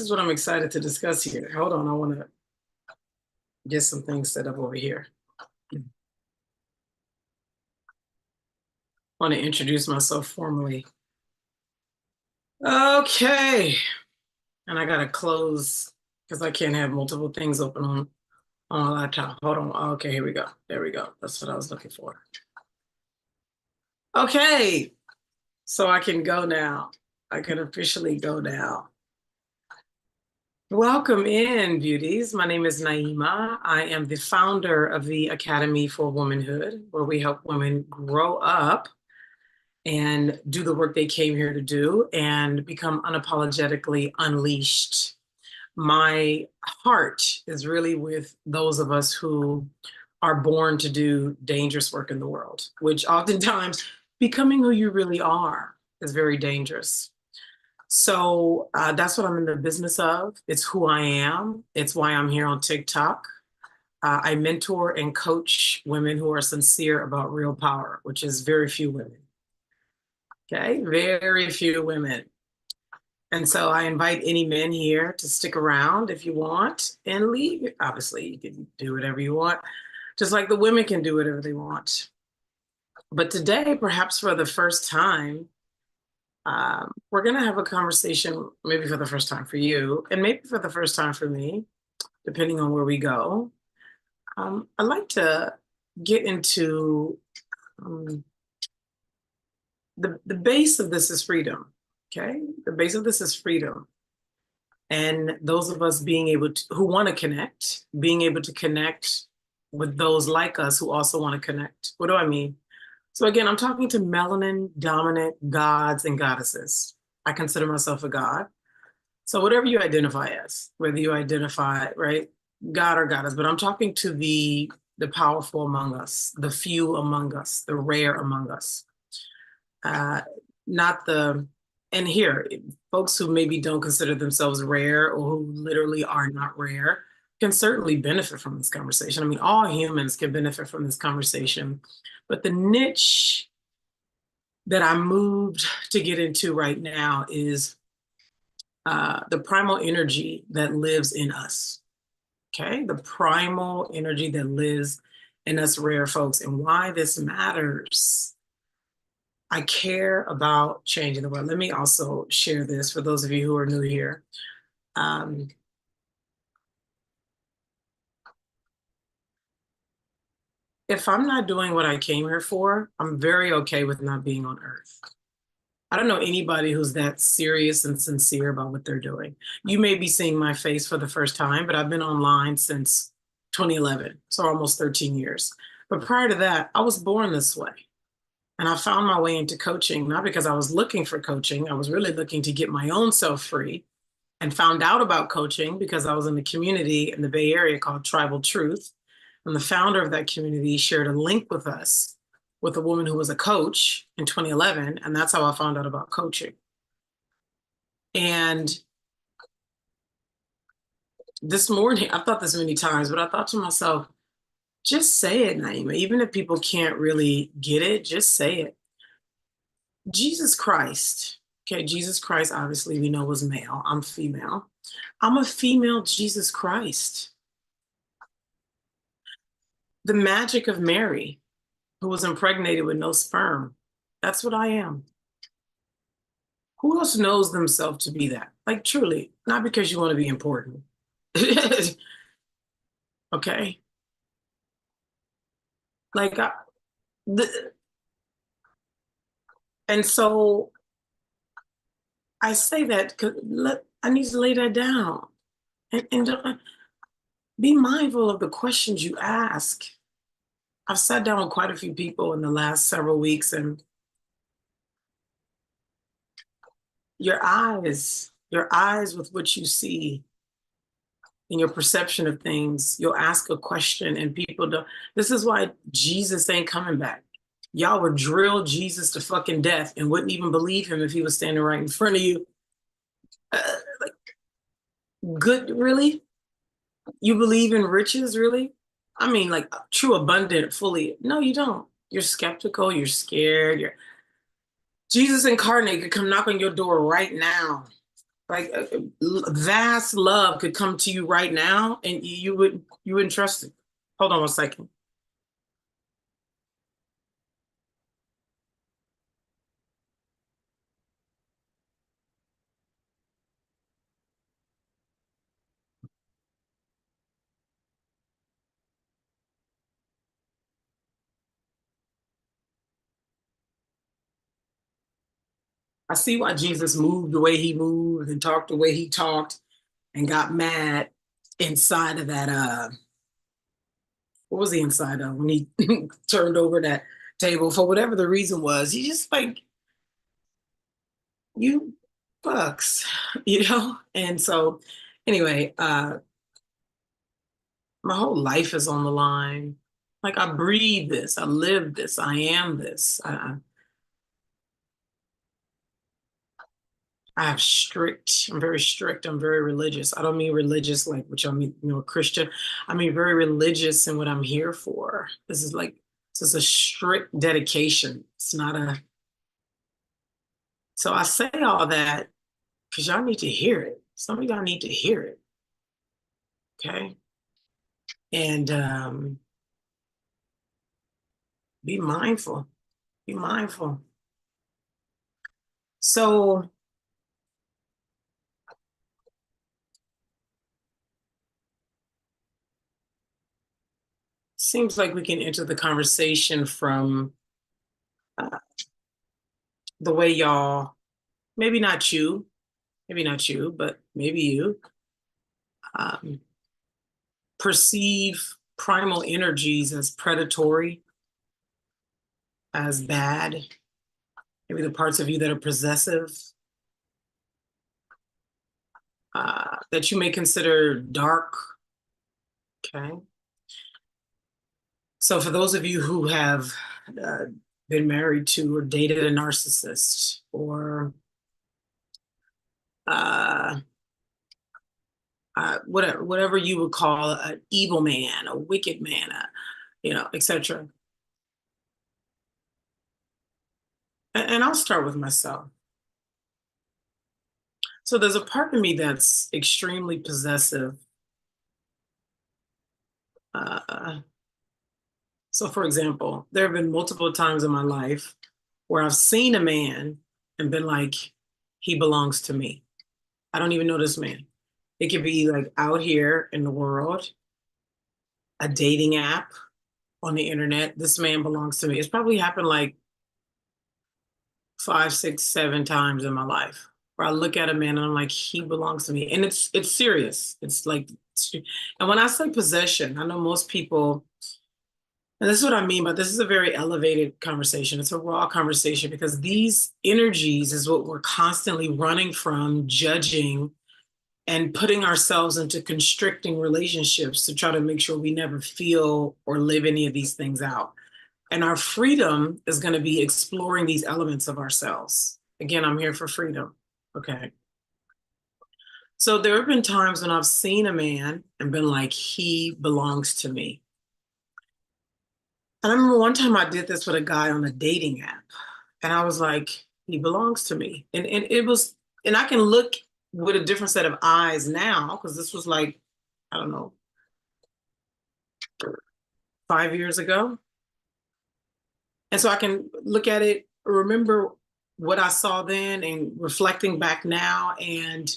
this is what I'm excited to discuss here. Hold on, I want to get some things set up over here. I want to introduce myself formally. Okay. And I got to close because I can't have multiple things open on a laptop. Hold on. Okay, here we go. There we go. That's what I was looking for. Okay. So I can go now. I can officially go now. Welcome in, beauties. My name is Naima. I am the founder of the Academy for Womanhood, where we help women grow up and do the work they came here to do and become unapologetically unleashed. My heart is really with those of us who are born to do dangerous work in the world, which oftentimes becoming who you really are is very dangerous. So that's what I'm in the business of. It's who I am. It's why I'm here on TikTok. I mentor and coach women who are sincere about real power, which is very few women. Okay, very few women. And so I invite any men here to stick around if you want and leave. Obviously, you can do whatever you want, just like the women can do whatever they want. But today, perhaps for the first time, we're going to have a conversation, maybe for the first time for you, and maybe for the first time for me, depending on where we go. I'd like to get into the base of this is freedom, okay? The base of this is freedom. And those of us being able to, who want to connect, being able to connect with those like us who also want to connect. What do I mean? So again, I'm talking to melanin dominant gods and goddesses. I consider myself a god. So whatever you identify as, whether you identify, right, God or goddess, but I'm talking to the powerful among us, the few among us, the rare among us. Not the, and here, folks who maybe don't consider themselves rare or who literally are not rare can certainly benefit from this conversation. I mean, all humans can benefit from this conversation, but the niche that I moved to get into right now is the primal energy that lives in us, okay? The primal energy that lives in us rare folks, and why this matters. I care about changing the world. Let me also share this for those of you who are new here. If I'm not doing what I came here for, I'm very okay with not being on Earth. I don't know anybody who's that serious and sincere about what they're doing. You may be seeing my face for the first time, but I've been online since 2011, so almost 13 years. But prior to that, I was born this way. And I found my way into coaching, not because I was looking for coaching. I was really looking to get my own self free, and found out about coaching because I was in a community in the Bay Area called Tribal Truth. And the founder of that community shared a link with us with a woman who was a coach in 2011. And that's how I found out about coaching. And this morning, I've thought this many times, but I thought to myself, just say it, Naima. Even if people can't really get it, just say it. Jesus Christ, okay, Jesus Christ, obviously we know was male. I'm female. I'm a female Jesus Christ. The magic of Mary, who was impregnated with no sperm. That's what I am. Who else knows themselves to be that? Like truly, not because you want to be important. Okay? Like, and so I say that because I need to lay that down and be mindful of the questions you ask. I've sat down with quite a few people in the last several weeks, and your eyes with what you see in your perception of things, you'll ask a question and people don't. This is why Jesus ain't coming back. Y'all would drill Jesus to fucking death and wouldn't even believe him if he was standing right in front of you. Like, good, really? You believe in riches, really? I mean, like true, abundant, fully. No, you don't. You're skeptical, you're scared. Jesus incarnate could come knock on your door right now. Like vast love could come to you right now, and you wouldn't trust it. Hold on one second. I see why Jesus moved the way he moved and talked the way he talked and got mad inside of that what was he inside of when he turned over that table for whatever the reason was. He just like, you fucks, you know? And so anyway, my whole life is on the line. Like I breathe this, I live this, I am this. I have strict, I'm very strict, I'm very religious. I don't mean religious like which I mean, a Christian. I mean very religious in what I'm here for. This is a strict dedication. It's not a, so I say all that because y'all need to hear it. Some of y'all need to hear it. Okay. And be mindful. Be mindful. So seems like we can enter the conversation from uh, the way y'all, maybe not you, maybe not you, but maybe you um, perceive primal energies as predatory, as bad, maybe the parts of you that are possessive, that you may consider dark. Okay. So for those of you who have uh, been married to or dated a narcissist or uh, whatever you would call an evil man, a wicked man, etc. And I'll start with myself. So there's a part of me that's extremely possessive. Uh, so for example, there have been multiple times in my life where I've seen a man and been like, he belongs to me. I don't even know this man. It could be like out here in the world, a dating app on the internet. This man belongs to me. It's probably happened like 5, 6, 7 times in my life where I look at a man and I'm like, he belongs to me. And it's serious. It's like, and when I say possession, I know most people, and this is what I mean, but this is a very elevated conversation. It's a raw conversation because these energies is what we're constantly running from, judging, and putting ourselves into constricting relationships to try to make sure we never feel or live any of these things out. And our freedom is going to be exploring these elements of ourselves. Again, I'm here for freedom. Okay. So there have been times when I've seen a man and been like, he belongs to me. And I remember one time I did this with a guy on a dating app. And I was like, he belongs to me. And it was, and I can look with a different set of eyes now, because this was like, I don't know, 5 years ago. And so I can look at it, remember what I saw then and reflecting back now. And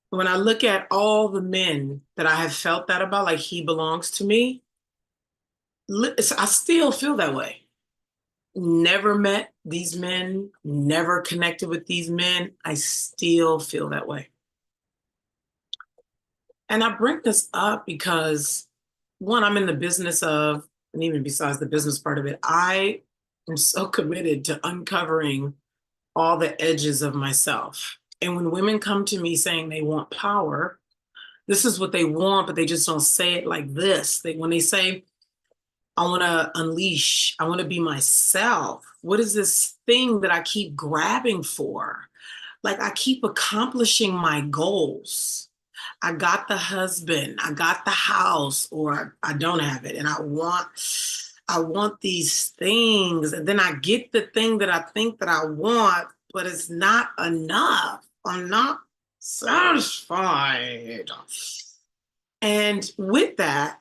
when I look at all the men that I have felt that about, like he belongs to me, I still feel that way. Never met these men, never connected with these men. I still feel that way. And I bring this up because one, I'm in the business of, and even besides the business part of it, I am so committed to uncovering all the edges of myself. And when women come to me saying they want power, this is what they want, but they just don't say it like this. When they say, I want to unleash, I want to be myself, what is this thing that I keep grabbing for? Like I keep accomplishing my goals. I got the husband, I got the house, or I don't have it. And I want these things. And then I get the thing that I think that I want, but it's not enough. I'm not satisfied. And with that,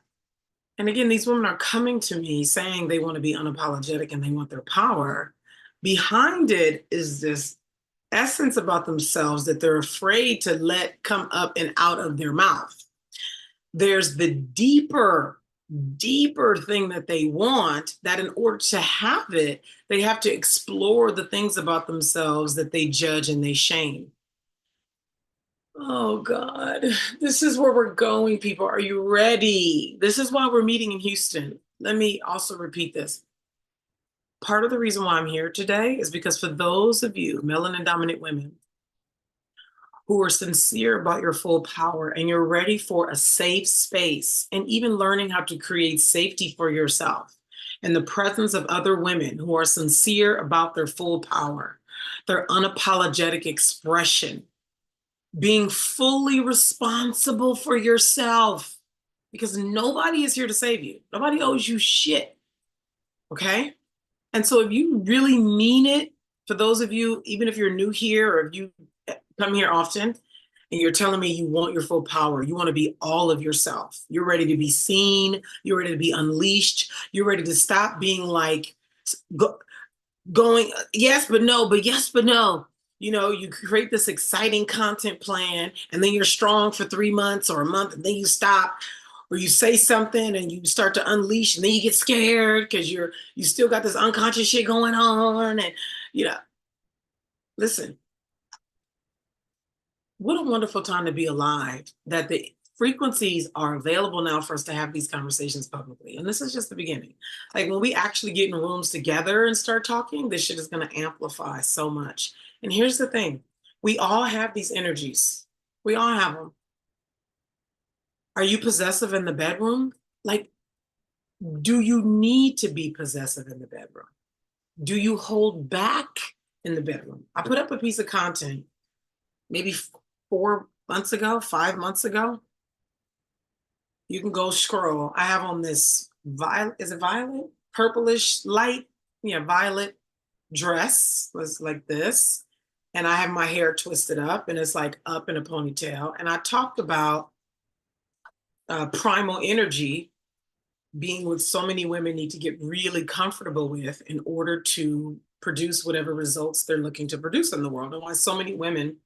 and again, these women are coming to me saying they want to be unapologetic and they want their power. Behind it is this essence about themselves that they're afraid to let come up and out of their mouth. There's the deeper thing that they want, that in order to have it, they have to explore the things about themselves that they judge and they shame. Oh God, this is where we're going, people. Are you ready? This is why we're meeting in Houston. Let me also repeat this. Part of the reason why I'm here today is because for those of you, melanin dominant women, who are sincere about your full power and you're ready for a safe space and even learning how to create safety for yourself in the presence of other women who are sincere about their full power, their unapologetic expression, being fully responsible for yourself, because nobody is here to save you. Nobody owes you shit. Okay? And so if you really mean it, for those of you, even if you're new here or if you come here often and you're telling me you want your full power, you want to be all of yourself, you're ready to be seen, you're ready to be unleashed, you're ready to stop being like going yes, but no, but yes, but no. You know, you create this exciting content plan and then you're strong for 3 months or a month and then you stop, or you say something and you start to unleash and then you get scared because you still got this unconscious shit going on. And you know, listen, what a wonderful time to be alive, that the frequencies are available now for us to have these conversations publicly. And this is just the beginning. Like when we actually get in rooms together and start talking, this shit is going to amplify so much. And here's the thing, we all have these energies. We all have them. Are you possessive in the bedroom? Like, do you need to be possessive in the bedroom? Do you hold back in the bedroom? I put up a piece of content maybe 4 months ago, 5 months ago. You can go scroll. I have on this violet, is it violet? Purplish light, yeah, violet dress was like this. And I have my hair twisted up and it's like up in a ponytail. And I talked about primal energy being what so many women need to get really comfortable with in order to produce whatever results they're looking to produce in the world. And why so many women,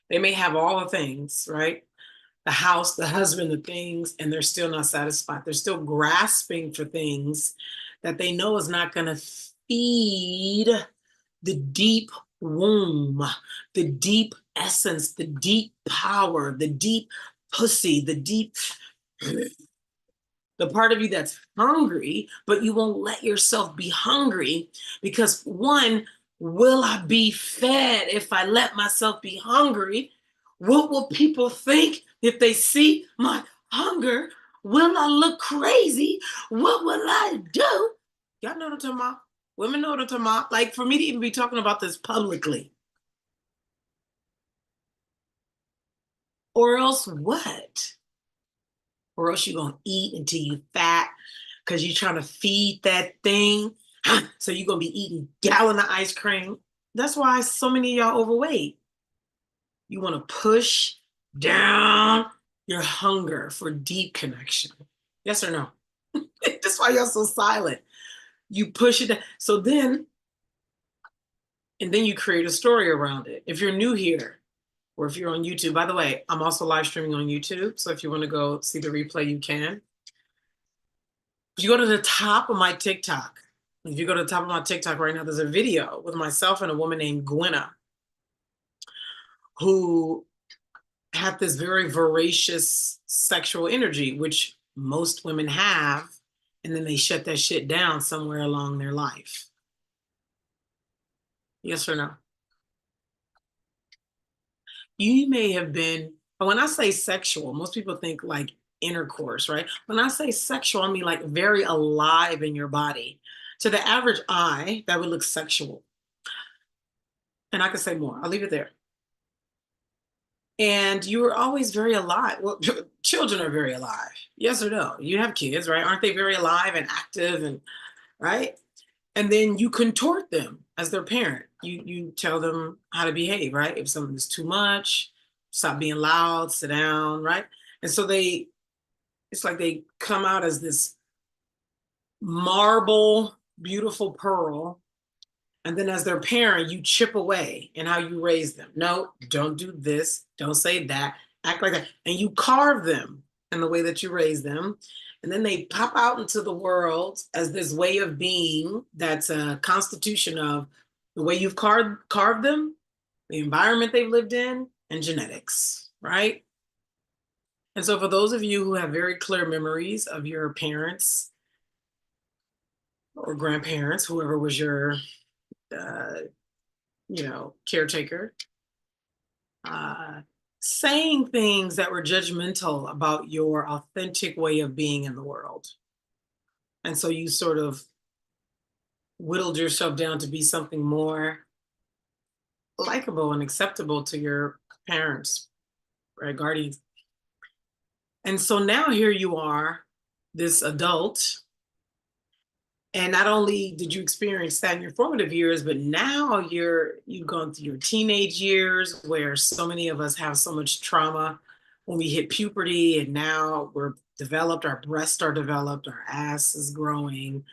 they may have all the things, right? The house, the husband, the things, and they're still not satisfied. They're still grasping for things that they know is not going to feed the deep womb, the deep essence, the deep power, the deep pussy, the deep, the part of you that's hungry, but you won't let yourself be hungry because one, will I be fed if I let myself be hungry? What will people think if they see my hunger? Will I look crazy? What will I do? Y'all know what I'm talking about? Women know what I'm talking about. Like for me to even be talking about this publicly. Or else what? Or else you're gonna eat until you fat because you're trying to feed that thing. So you're gonna be eating gallon of ice cream. That's why so many of y'all overweight. You want to push down your hunger for deep connection. Yes or no? That's why y'all so silent. You push it down. So then, and then you create a story around it. If you're new here, or if you're on YouTube, by the way, I'm also live streaming on YouTube. So if you want to go see the replay, you can. If you go to the top of my TikTok, if you go to the top of my TikTok right now, there's a video with myself and a woman named Gwenna, who had this very voracious sexual energy, which most women have, and then they shut that shit down somewhere along their life. Yes or no? You may have been, when I say sexual, most people think like intercourse, right? When I say sexual, I mean like very alive in your body. To the average eye, that would look sexual. And I could say more. I'll leave it there. And you were always very alive. Well, children are very alive. Yes or no? You have kids, right? Aren't they very alive and active and right? And then you contort them as their parent. You tell them how to behave, right? If something is too much, stop being loud, sit down, right? And so it's like they come out as this marble, beautiful pearl. And then as their parent, you chip away in how you raise them. No, don't do this. Don't say that. Act like that. And you carve them in the way that you raise them. And then they pop out into the world as this way of being that's a constitution of the way you've carved them, the environment they've lived in, and genetics, right? And so for those of you who have very clear memories of your parents or grandparents, whoever was your uh, caretaker, saying things that were judgmental about your authentic way of being in the world. And so you sort of whittled yourself down to be something more likable and acceptable to your parents, right? Guardians. And so now here you are, this adult. And not only did you experience that in your formative years, but now you've gone through your teenage years where so many of us have so much trauma when we hit puberty, and now we're developed, our breasts are developed, our ass is growing,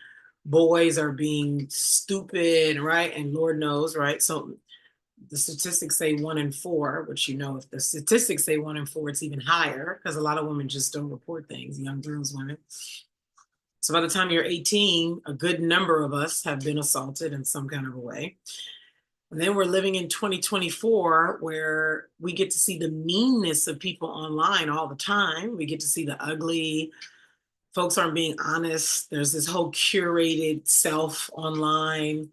boys are being stupid, right? And Lord knows, right? So the statistics say 1 in 4, which if the statistics say 1 in 4, it's even higher because a lot of women just don't report things, young girls, women. So by the time you're 18, a good number of us have been assaulted in some kind of a way. And then we're living in 2024 where we get to see the meanness of people online all the time. We get to see the ugly. Folks aren't being honest. There's this whole curated self online.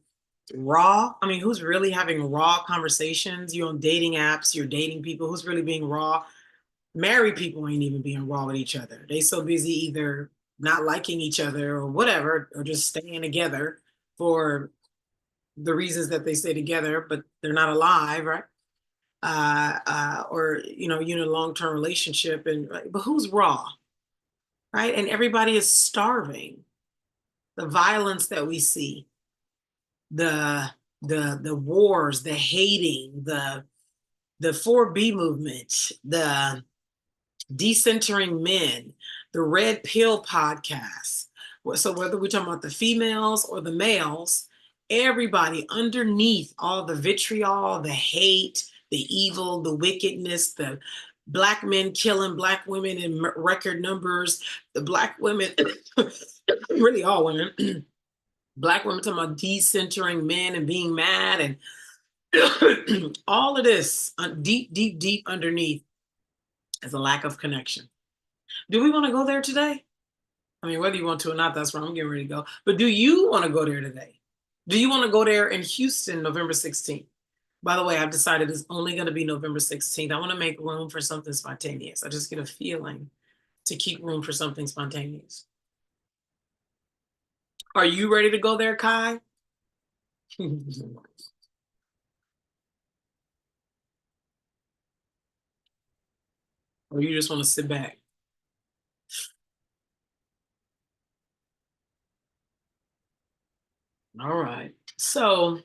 Raw. I mean, who's really having raw conversations? You're on dating apps, you're dating people. Who's really being raw? Married people ain't even being raw with each other. They so busy either not liking each other or whatever, or just staying together for the reasons that they stay together, but they're not alive, right? Or you're in a long-term relationship, but who's raw, right? And everybody is starving. The violence that we see, the wars, the hating, the 4B movement, the decentering men, the red pill podcast. So whether we're talking about the females or the males, everybody underneath all the vitriol, the hate, the evil, the wickedness, the Black men killing Black women in record numbers, the Black women, really all women, Black women talking about decentering men and being mad, and all of this deep, deep, deep underneath is a lack of connection. Do we want to go there today? I mean, whether you want to or not, that's where I'm getting ready to go. But do you want to go there today? Do you want to go there in Houston, November 16th? By the way, I've decided it's only going to be November 16th. I want to make room for something spontaneous. I just get a feeling to keep room for something spontaneous. Are you ready to go there, Kai? Or you just want to sit back? All right. So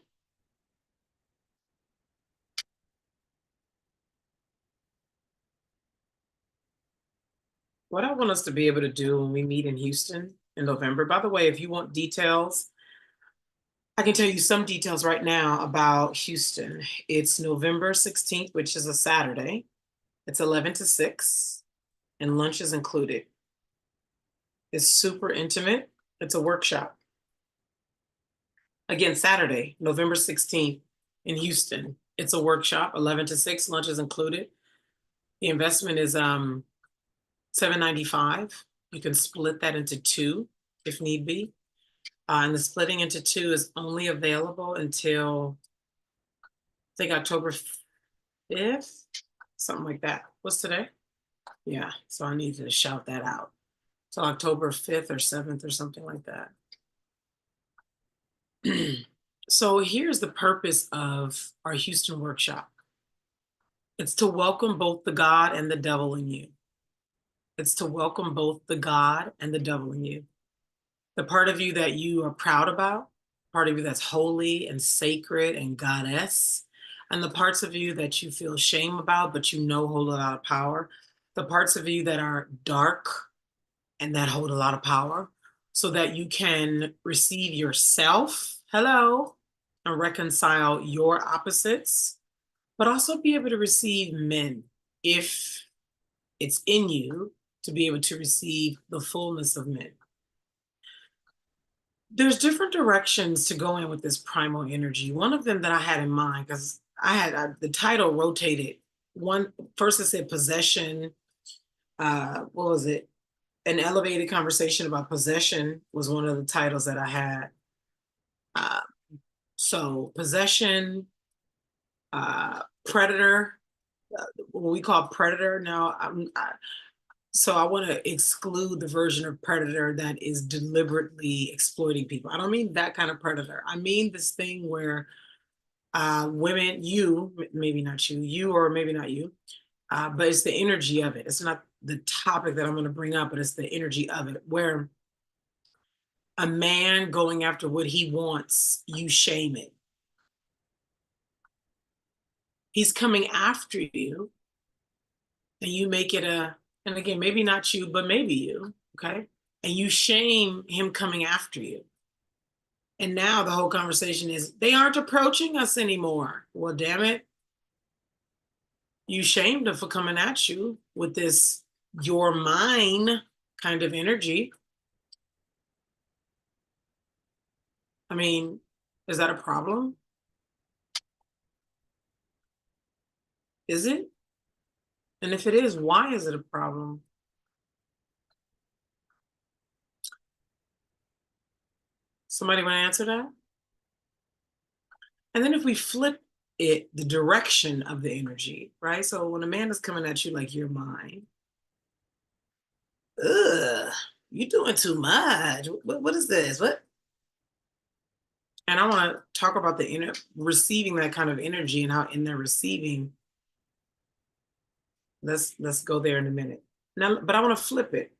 what I want us to be able to do when we meet in Houston in November, by the way, if you want details, I can tell you some details right now about Houston. It's November 16th, which is a Saturday. It's 11 to 6, and lunch is included. It's super intimate. It's a workshop. Again, Saturday, November 16th in Houston. It's a workshop, 11 to 6, lunch is included. The investment is $795. You can split that into 2 if need be. And the splitting into 2 is only available until, I think, October 5th, something like that. What's today? Yeah, so I need to shout that out. So October 5th or 7th or something like that. So here's the purpose of our Houston workshop. It's to welcome both the God and the devil in you. It's to welcome both the God and the devil in you. The part of you that you are proud about, part of you that's holy and sacred and goddess, And the parts of you that you feel shame about, but you know hold a lot of power, the parts of you that are dark and that hold a lot of power, so that you can receive yourself, hello, and reconcile your opposites, but also be able to receive men if it's in you to be able to receive the fullness of men. There's different directions to go in with this primal energy. One of them that I had in mind, because the title rotated. One first it said possession. What was it? An elevated conversation about possession was one of the titles that I had. Uh, so possession, predator, what we call predator. Now, so I want to exclude the version of predator that is deliberately exploiting people. I don't mean that kind of predator. I mean this thing where women, maybe not you, or maybe not you, but it's the energy of it. It's not the topic that I'm going to bring up, but it's the energy of it, where a man going after what he wants, you shame it. He's coming after you, and you make it and again, maybe not you, but maybe you, okay? And you shame him coming after you. And now the whole conversation is, they aren't approaching us anymore. Well, damn it. You shamed him for coming at you with this, you're mine kind of energy. I mean, is that a problem? Is it? And if it is, why is it a problem? Somebody want to answer that? And then if we flip it, the direction of the energy, right? So when a man is coming at you like you're mine, ugh, you're doing too much. What is this? What? And I want to talk about the receiving that kind of energy and how in their receiving, let's go there in a minute. Now, but I want to flip it.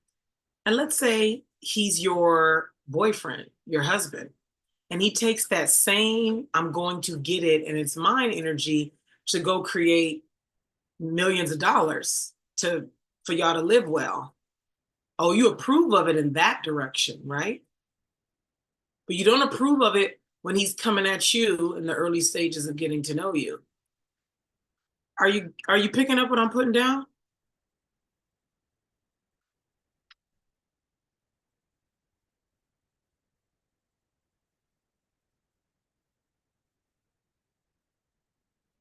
And let's say he's your boyfriend, your husband, and he takes that same I'm going to get it and it's mine energy to go create millions of dollars for y'all to live well. Oh, you approve of it in that direction, right? But you don't approve of it when he's coming at you in the early stages of getting to know you. Are you picking up what I'm putting down?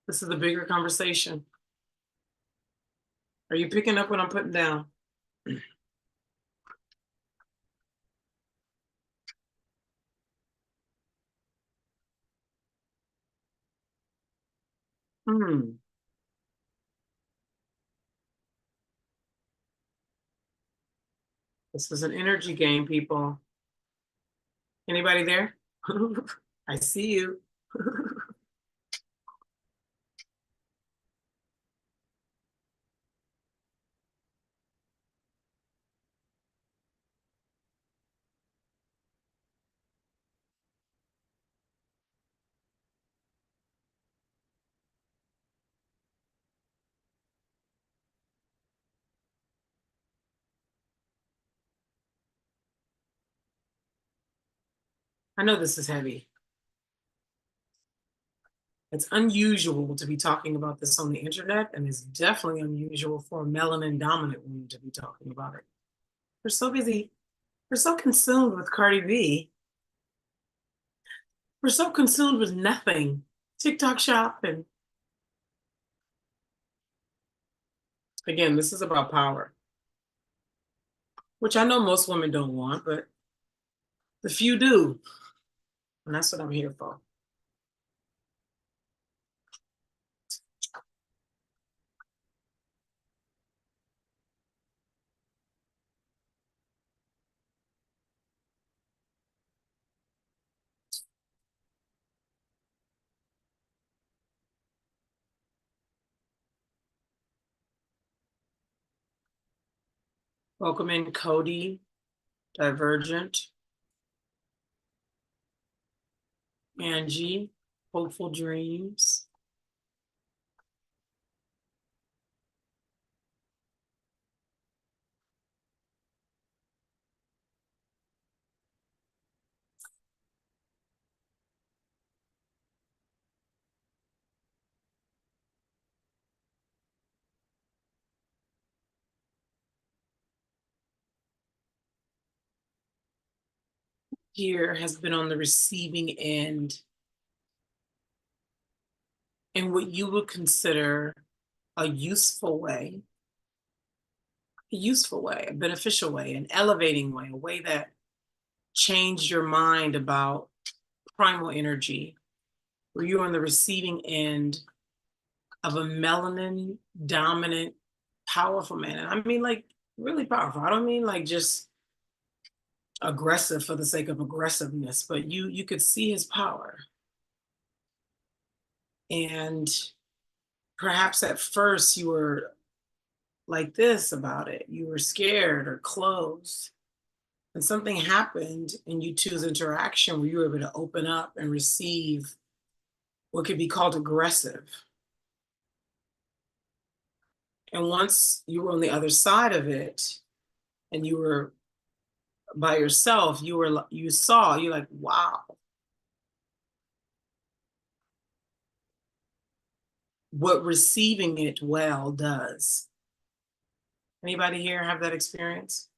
This is a bigger conversation. Are you picking up what I'm putting down? Hmm. This is an energy game, people. Anybody there? I see you. I know this is heavy. It's unusual to be talking about this on the internet, and it's definitely unusual for a melanin dominant woman to be talking about it. We're so busy. We're so consumed with Cardi B. We're so consumed with nothing. TikTok shop. And again, this is about power, which I know most women don't want, but the few do. And that's what I'm here for. Welcome in Cody, Divergent, Angie, Hopeful Dreams. here has been on the receiving end in what you would consider a useful way, a beneficial way, an elevating way, a way that changed your mind about primal energy, where you're on the receiving end of a melanin dominant, powerful man. And I mean, like, really powerful. I don't mean like just aggressive for the sake of aggressiveness, but you could see his power. And perhaps at first you were like this about it. You were scared or closed. And something happened in you two's interaction where you were able to open up and receive what could be called aggressive. And once you were on the other side of it and you were by yourself, you're like, wow, what receiving it well does. Anybody here have that experience?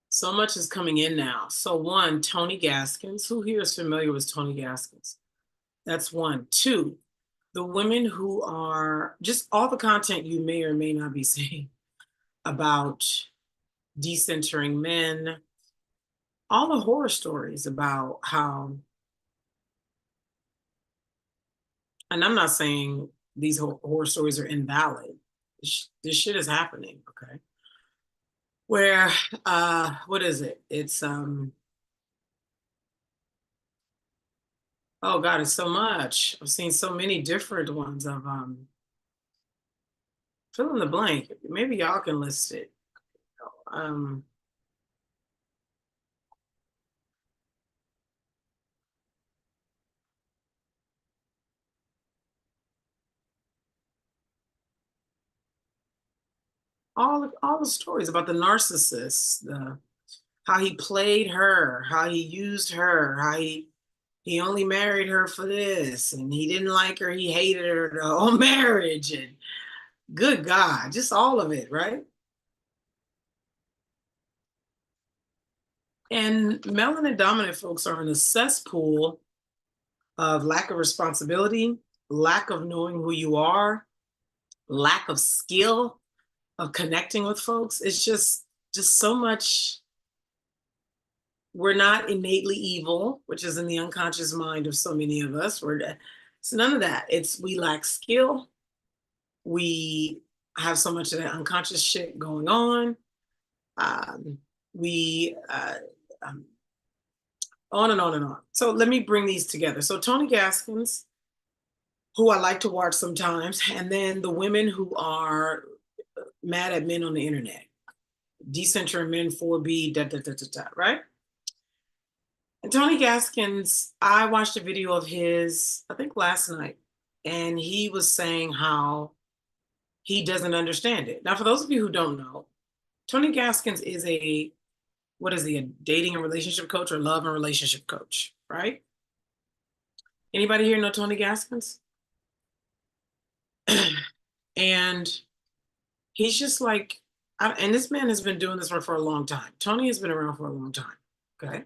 So much is coming in now. So one, Tony Gaskins. Who here is familiar with Tony Gaskins? That's one. Two, the women who are just all the content you may or may not be seeing about decentering men, all the horror stories about how, and I'm not saying these horror stories are invalid. This shit is happening, okay? Where, what is it? It's, oh God, it's so much. I've seen so many different ones of, fill in the blank. Maybe y'all can list it. Um, all the stories about the narcissist, the how he played her, how he used her, how he only married her for this, and he didn't like her, he hated her the whole marriage, and good God, just all of it, right? And melanin dominant folks are in a cesspool of lack of responsibility, lack of knowing who you are, lack of skill of connecting with folks. It's just so much. We're not innately evil, which is in the unconscious mind of so many of us. It's none of that. It's we lack skill. We have so much of that unconscious shit going on. We on and on and on. So let me bring these together. So Tony Gaskins, who I like to watch sometimes, and then the women who are mad at men on the internet, decentering men 4B, right? And Tony Gaskins, I watched a video of his, I think last night, and he was saying how he doesn't understand it. Now, for those of you who don't know, Tony Gaskins is what is he, a dating and relationship coach or love and relationship coach, right? Anybody here know Tony Gaskins? And he's just like, and this man has been doing this for a long time. Tony has been around for a long time, okay?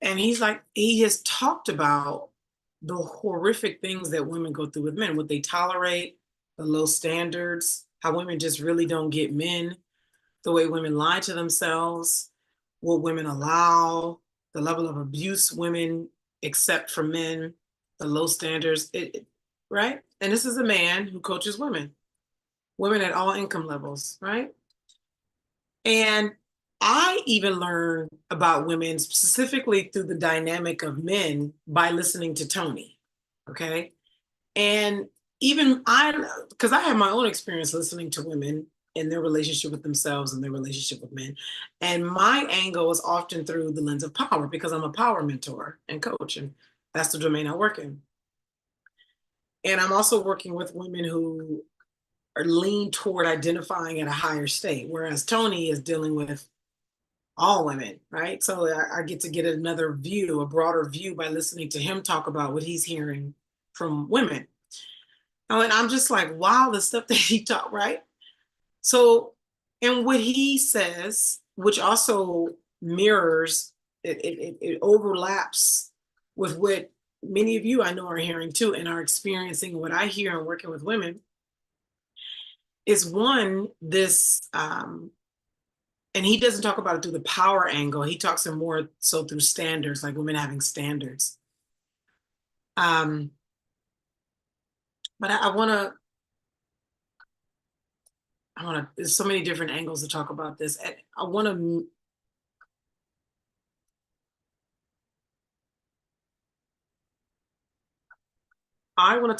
And he's like, he has talked about the horrific things that women go through with men, what they tolerate, the low standards, how women just really don't get men, the way women lie to themselves, what women allow, the level of abuse women accept from men, the low standards, right? And this is a man who coaches women at all income levels, right? And I even learned about women specifically through the dynamic of men by listening to Tony. Okay. And even because I have my own experience listening to women in their relationship with themselves and their relationship with men. And my angle is often through the lens of power because I'm a power mentor and coach, and that's the domain I work in. And I'm also working with women who or lean toward identifying at a higher state, whereas Tony is dealing with all women, right? So I get to get another view, a broader view by listening to him talk about what he's hearing from women. And I'm just like, wow, the stuff that he taught, right? So, and what he says, which also mirrors, it overlaps with what many of you I know are hearing too and are experiencing what I hear and working with women, is one, this, and he doesn't talk about it through the power angle. He talks it more so through standards, like women having standards. Um, but I want to, there's so many different angles to talk about this. And I want to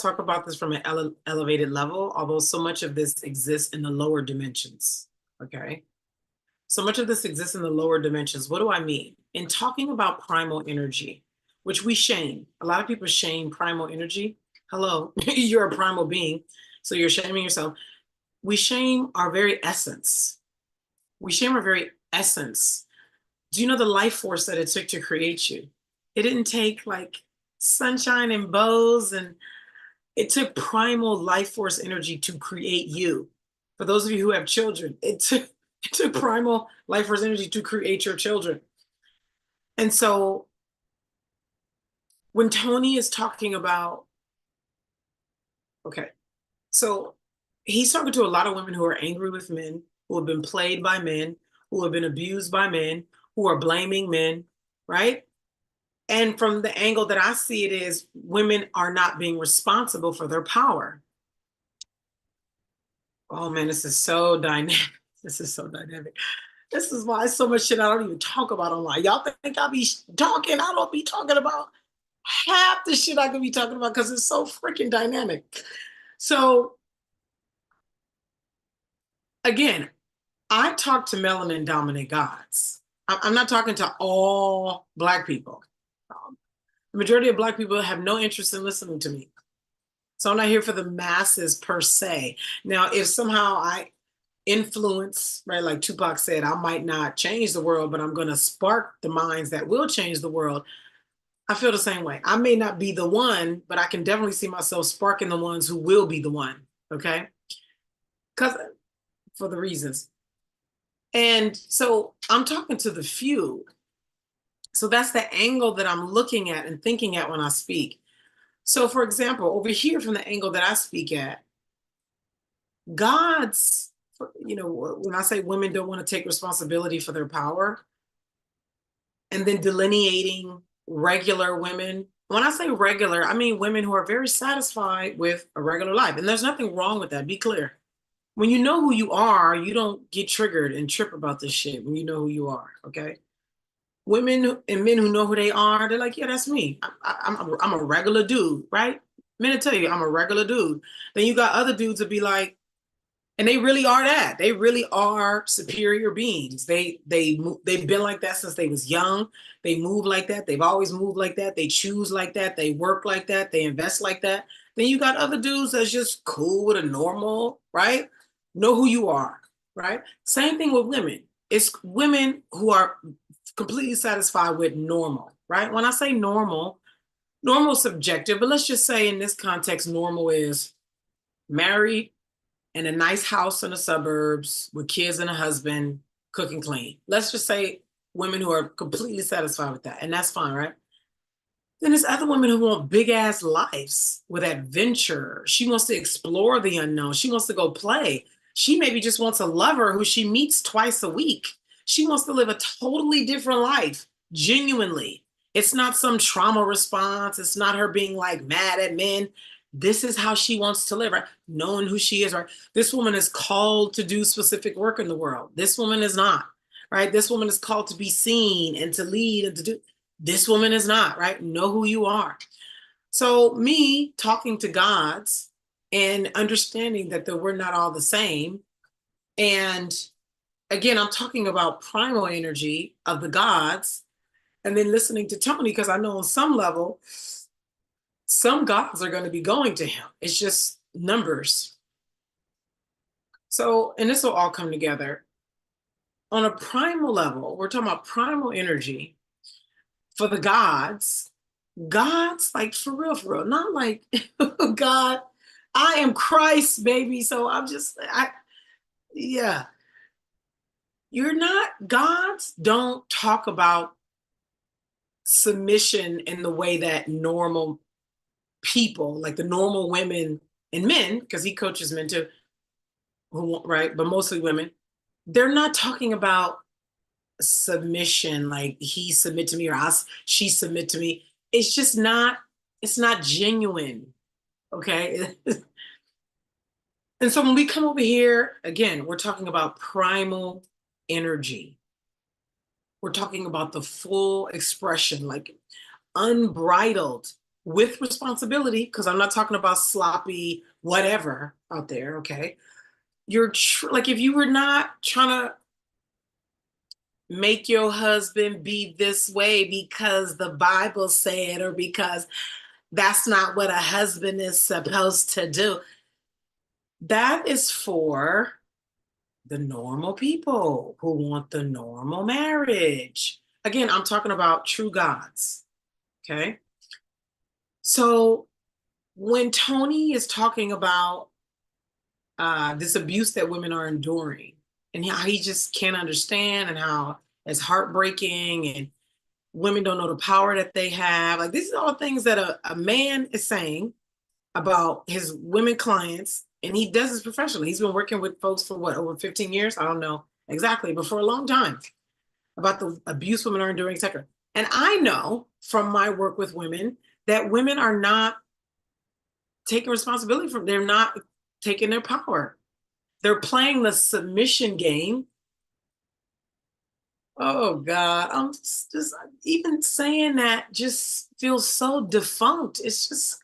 talk about this from an elevated level, although so much of this exists in the lower dimensions. Okay. So much of this exists in the lower dimensions. What do I mean? In talking about primal energy, which we shame, a lot of people shame primal energy. Hello, you're a primal being, so you're shaming yourself. We shame our very essence. We shame our very essence. Do you know the life force that it took to create you? It didn't take like sunshine and bows, and it took primal life force energy to create you. For those of you who have children, it took primal life force energy to create your children. And so when Tony is talking about, okay, so he's talking to a lot of women who are angry with men, who have been played by men, who have been abused by men, who are blaming men, right? And from the angle that I see it is women are not being responsible for their power. Oh man, this is so dynamic. This is so dynamic. This is why so much shit I don't even talk about online. Y'all think I be talking? I don't be talking about half the shit I could be talking about because it's so freaking dynamic. So again, I talk to melanin dominant gods. I'm not talking to all Black people. The majority of Black people have no interest in listening to me. So I'm not here for the masses per se. Now, if somehow I influence, right, like Tupac said, I might not change the world, but I'm going to spark the minds that will change the world. I feel the same way. I may not be the one, but I can definitely see myself sparking the ones who will be the one. Okay. Because for the reasons. And so I'm talking to the few. So that's the angle that I'm looking at and thinking at when I speak. So, for example, over here from the angle that I speak at, God's, when I say women don't want to take responsibility for their power, and then delineating regular women. When I say regular, I mean women who are very satisfied with a regular life. And there's nothing wrong with that. Be clear. When you know who you are, you don't get triggered and trip about this shit when you know who you are. Okay. Women and men who know who they are, they're like, yeah, that's me. I'm a regular dude, right? Men will tell you I'm a regular dude. Then you got other dudes that be like, and they really are that. They really are superior beings. They've been like that since they was young. They move like that. They've always moved like that. They choose like that. They work like that. They invest like that. Then you got other dudes that's just cool with a normal, right? Know who you are, right? Same thing with women. It's women who are completely satisfied with normal, right? When I say normal, normal is subjective, but let's just say in this context, normal is married, in a nice house in the suburbs with kids and a husband, cook and clean. Let's just say women who are completely satisfied with that, and that's fine, right? Then there's other women who want big ass lives with adventure. She wants to explore the unknown. She wants to go play. She maybe just wants a lover who she meets twice a week. She wants to live a totally different life, genuinely. It's not some trauma response. It's not her being like mad at men. This is how she wants to live, right? Knowing who she is, right? This woman is called to do specific work in the world. This woman is not, right? This woman is called to be seen and to lead and to do. This woman is not, right? Know who you are. So me talking to gods and understanding that we're not all the same. And again, I'm talking about primal energy of the gods, and then listening to Tony, because I know on some level, some gods are going to be going to him. It's just numbers. So, and this will all come together. On a primal level, we're talking about primal energy for the gods. Gods, like for real, not like God, I am Christ, baby. So yeah. You're not, gods don't talk about submission in the way that normal people, like the normal women and men, because he coaches men too, who, right, but mostly women, they're not talking about submission, like he submit to me or she submit to me. It's just not, it's not genuine. Okay. And so when we come over here, again, we're talking about primal energy. We're talking about the full expression, like unbridled with responsibility, because I'm not talking about sloppy whatever out there. Okay. You're like, if you were not trying to make your husband be this way because the Bible said, or because that's not what a husband is supposed to do, that is for the normal people who want the normal marriage. Again, I'm talking about true gods. Okay. So when Tony is talking about this abuse that women are enduring and how he just can't understand and how it's heartbreaking and women don't know the power that they have. Like, these are all things that a man is saying about his women clients, and he does this professionally. He's been working with folks for what, over 15 years? I don't know exactly, but for a long time, about the abuse women are enduring, etc. And I know from my work with women that women are not taking responsibility from, they're not taking their power. They're playing the submission game. Oh God, I'm just even saying that just feels so defunct. It's just,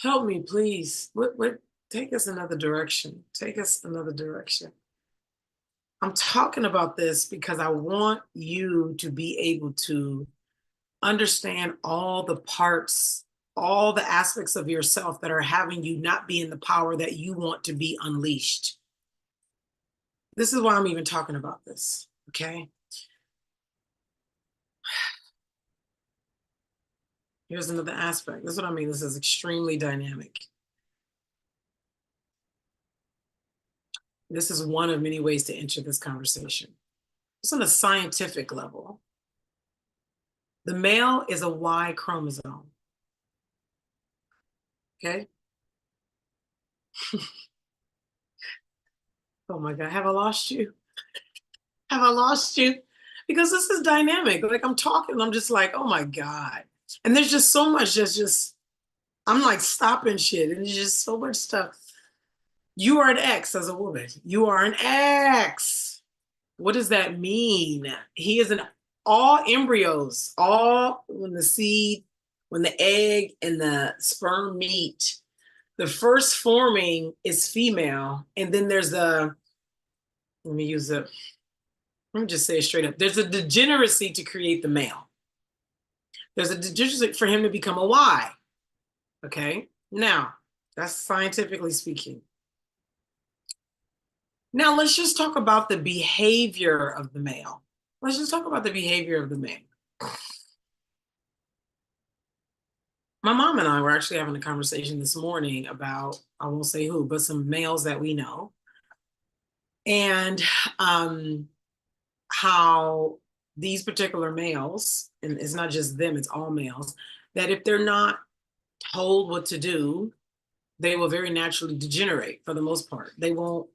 help me, please. What take us another direction. Take us another direction. I'm talking about this because I want you to be able to understand all the parts, all the aspects of yourself that are having you not be in the power that you want to be unleashed. This is why I'm even talking about this, okay? Here's another aspect. This is what I mean. This is extremely dynamic. This is one of many ways to enter this conversation. It's on a scientific level. The male is a Y chromosome. Okay. Oh my God, have I lost you? Have I lost you? Because this is dynamic. Like, I'm talking, I'm just like, oh my God. And there's just so much that's just, I'm like stopping shit. And there's just so much stuff. You are an X as a woman. You are an X. What does that mean? He is an, all embryos, all when the seed, when the egg and the sperm meet, the first forming is female. And then there's a, let me use a, let me just say it straight up. There's a degeneracy to create the male. There's a degeneracy for him to become a Y. Okay. Now, that's scientifically speaking. Now, let's just talk about the behavior of the male. Let's just talk about the behavior of the male. My mom and I were actually having a conversation this morning about, I won't say who, but some males that we know. And how these particular males, and it's not just them, it's all males, that if they're not told what to do, they will very naturally degenerate for the most part. They won't,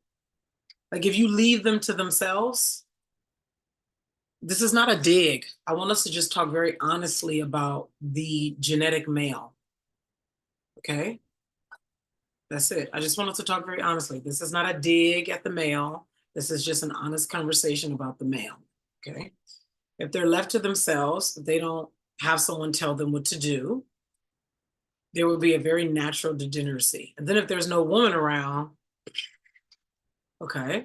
like, if you leave them to themselves, this is not a dig. I want us to just talk very honestly about the genetic male. Okay? That's it. I just want us to talk very honestly. This is not a dig at the male. This is just an honest conversation about the male. Okay? If they're left to themselves, if they don't have someone tell them what to do, there will be a very natural degeneracy. And then if there's no woman around, okay.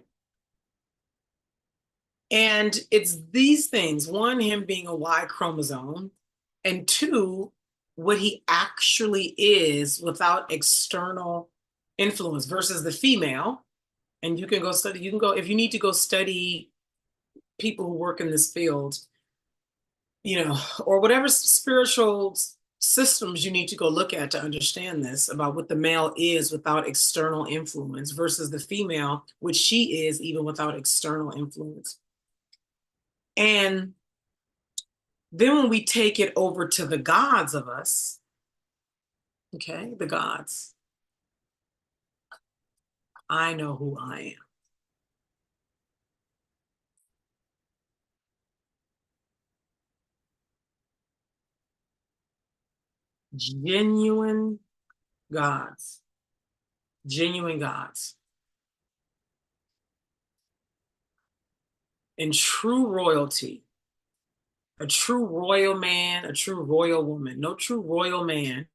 And it's these things, one, him being a Y chromosome, and two, what he actually is without external influence versus the female. And you can go study, you can go, if you need to go study people who work in this field, you know, or whatever spiritual systems you need to go look at to understand this about what the male is without external influence versus the female, which she is even without external influence. And then when we take it over to the gods of us, okay, the gods, I know who I am. Genuine gods, genuine gods, and true royalty. A true royal man, a true royal woman. No true royal man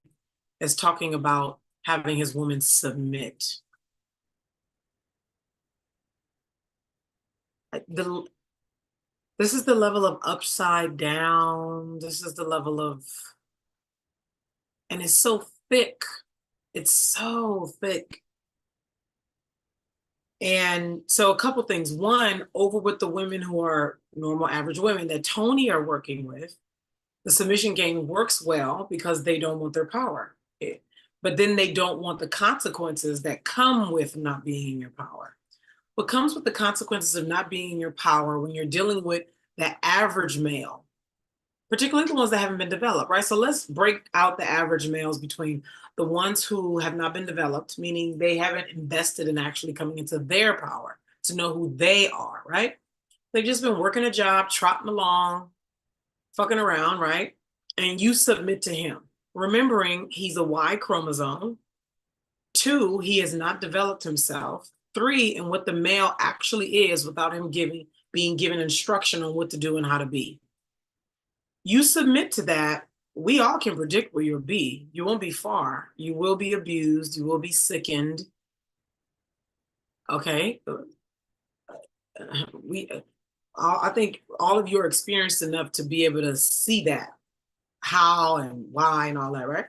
is talking about having his woman submit. The, this is the level of upside down. This is the level of, and it's so thick. It's so thick. And so a couple things. One, over with the women who are normal average women that Tony are working with, the submission game works well because they don't want their power. But then they don't want the consequences that come with not being in your power. What comes with the consequences of not being in your power when you're dealing with the average male, particularly the ones that haven't been developed, right? So let's break out the average males between the ones who have not been developed, meaning they haven't invested in actually coming into their power to know who they are, right? They've just been working a job, trotting along, fucking around, right? And you submit to him, remembering he's a Y chromosome. 2, he has not developed himself. 3, and what the male actually is without him being given instruction on what to do and how to be. You submit to that, we all can predict where you'll be. You won't be far. You will be abused. You will be sickened. Okay? I think all of you are experienced enough to be able to see that, how and why and all that, right?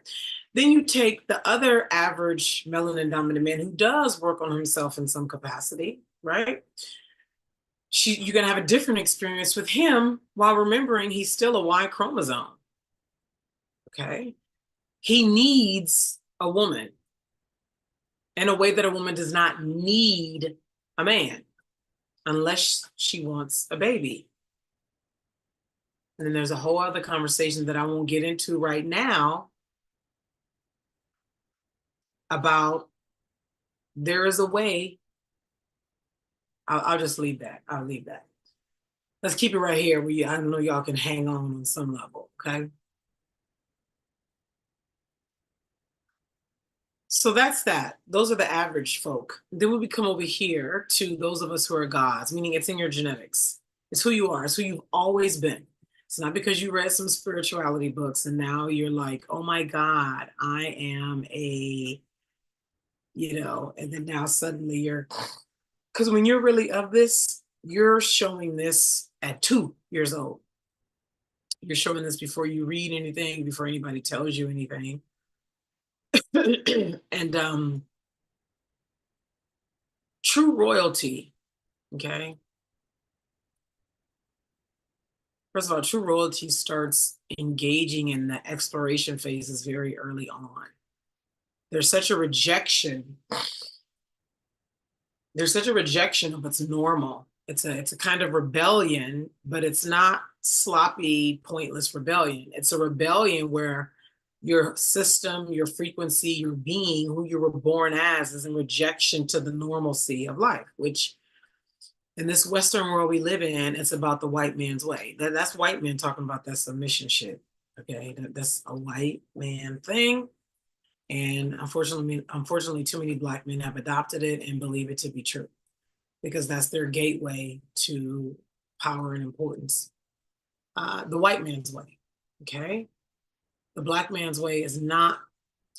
Then you take the other average melanin dominant man who does work on himself in some capacity, right? You're going to have a different experience with him while remembering he's still a Y chromosome. Okay. He needs a woman in a way that a woman does not need a man unless she wants a baby. And then there's a whole other conversation that I won't get into right now about there is a way. I'll just leave that. I'll leave that. Let's keep it right here where I know y'all can hang on some level, okay? So that's that. Those are the average folk. Then we come over here to those of us who are gods, meaning it's in your genetics. It's who you are. It's who you've always been. It's not because you read some spirituality books and now you're like, oh my God, I am a, and then now suddenly because when you're really of this, you're showing this at 2 years old. You're showing this before you read anything, before anybody tells you anything. And true royalty, okay? First of all, true royalty starts engaging in the exploration phases very early on. There's such a rejection. There's such a rejection of what's normal. It's a kind of rebellion, but it's not sloppy, pointless rebellion. It's a rebellion where your system, your frequency, your being, who you were born as, is in rejection to the normalcy of life, which in this Western world we live in, it's about the white man's way. That's white men talking about that submission shit. Okay, that's a white man thing. And unfortunately, too many Black men have adopted it and believe it to be true because that's their gateway to power and importance. The white man's way, okay? The Black man's way is not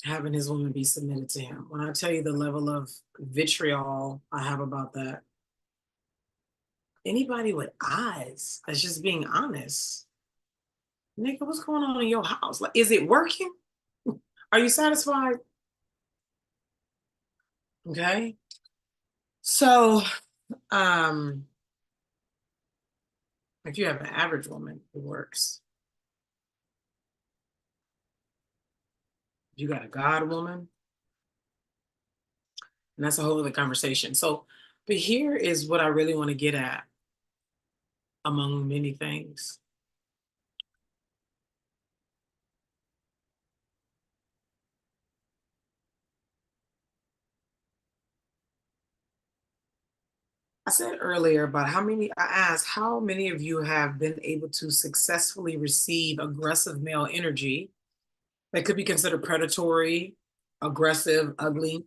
having his woman be submitted to him. When I tell you the level of vitriol I have about that, anybody with eyes, that's just being honest. Nigga, what's going on in your house? Like, is it working? Are you satisfied? Okay. So, if you have an average woman who works, you got a God woman, and that's a whole other conversation. So, but here is what I really want to get at among many things. I said earlier about I asked how many of you have been able to successfully receive aggressive male energy that could be considered predatory, aggressive, ugly.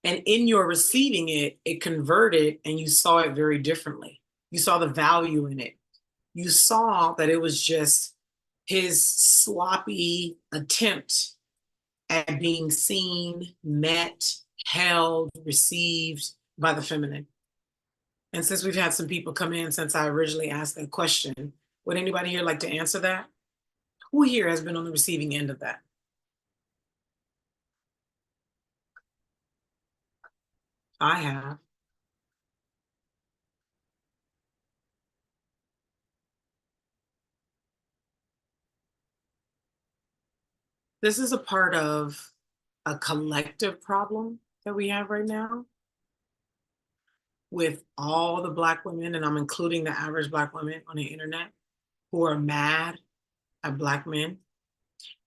And in your receiving it, it converted and you saw it very differently. You saw the value in it. You saw that it was just his sloppy attempt at being seen, met, held, received by the feminine. And since we've had some people come in since I originally asked that question, would anybody here like to answer that? Who here has been on the receiving end of that? I have. This is a part of a collective problem that we have right now with all the Black women, and I'm including the average Black women on the internet, who are mad at Black men,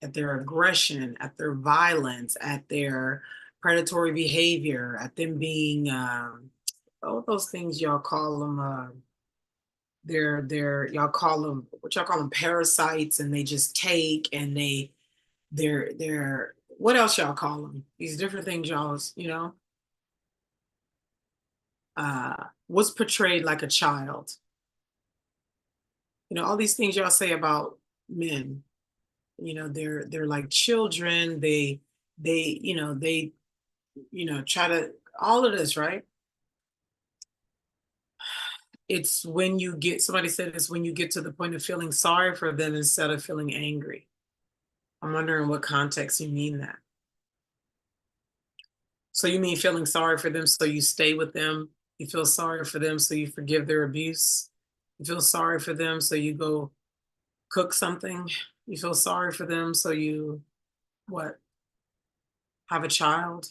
at their aggression, at their violence, at their predatory behavior, at them being all those things y'all call them. They're y'all call them what y'all call them parasites, and they just take and they're what else y'all call them? These different things y'all was portrayed like a child. All these things y'all say about men. They're like children. They try to all of this, right? It's when you get somebody said it's when you get to the point of feeling sorry for them instead of feeling angry. I'm wondering what context you mean that. So you mean feeling sorry for them so you stay with them? You feel sorry for them so you forgive their abuse? You feel sorry for them so you go cook something? You feel sorry for them so you what? Have a child?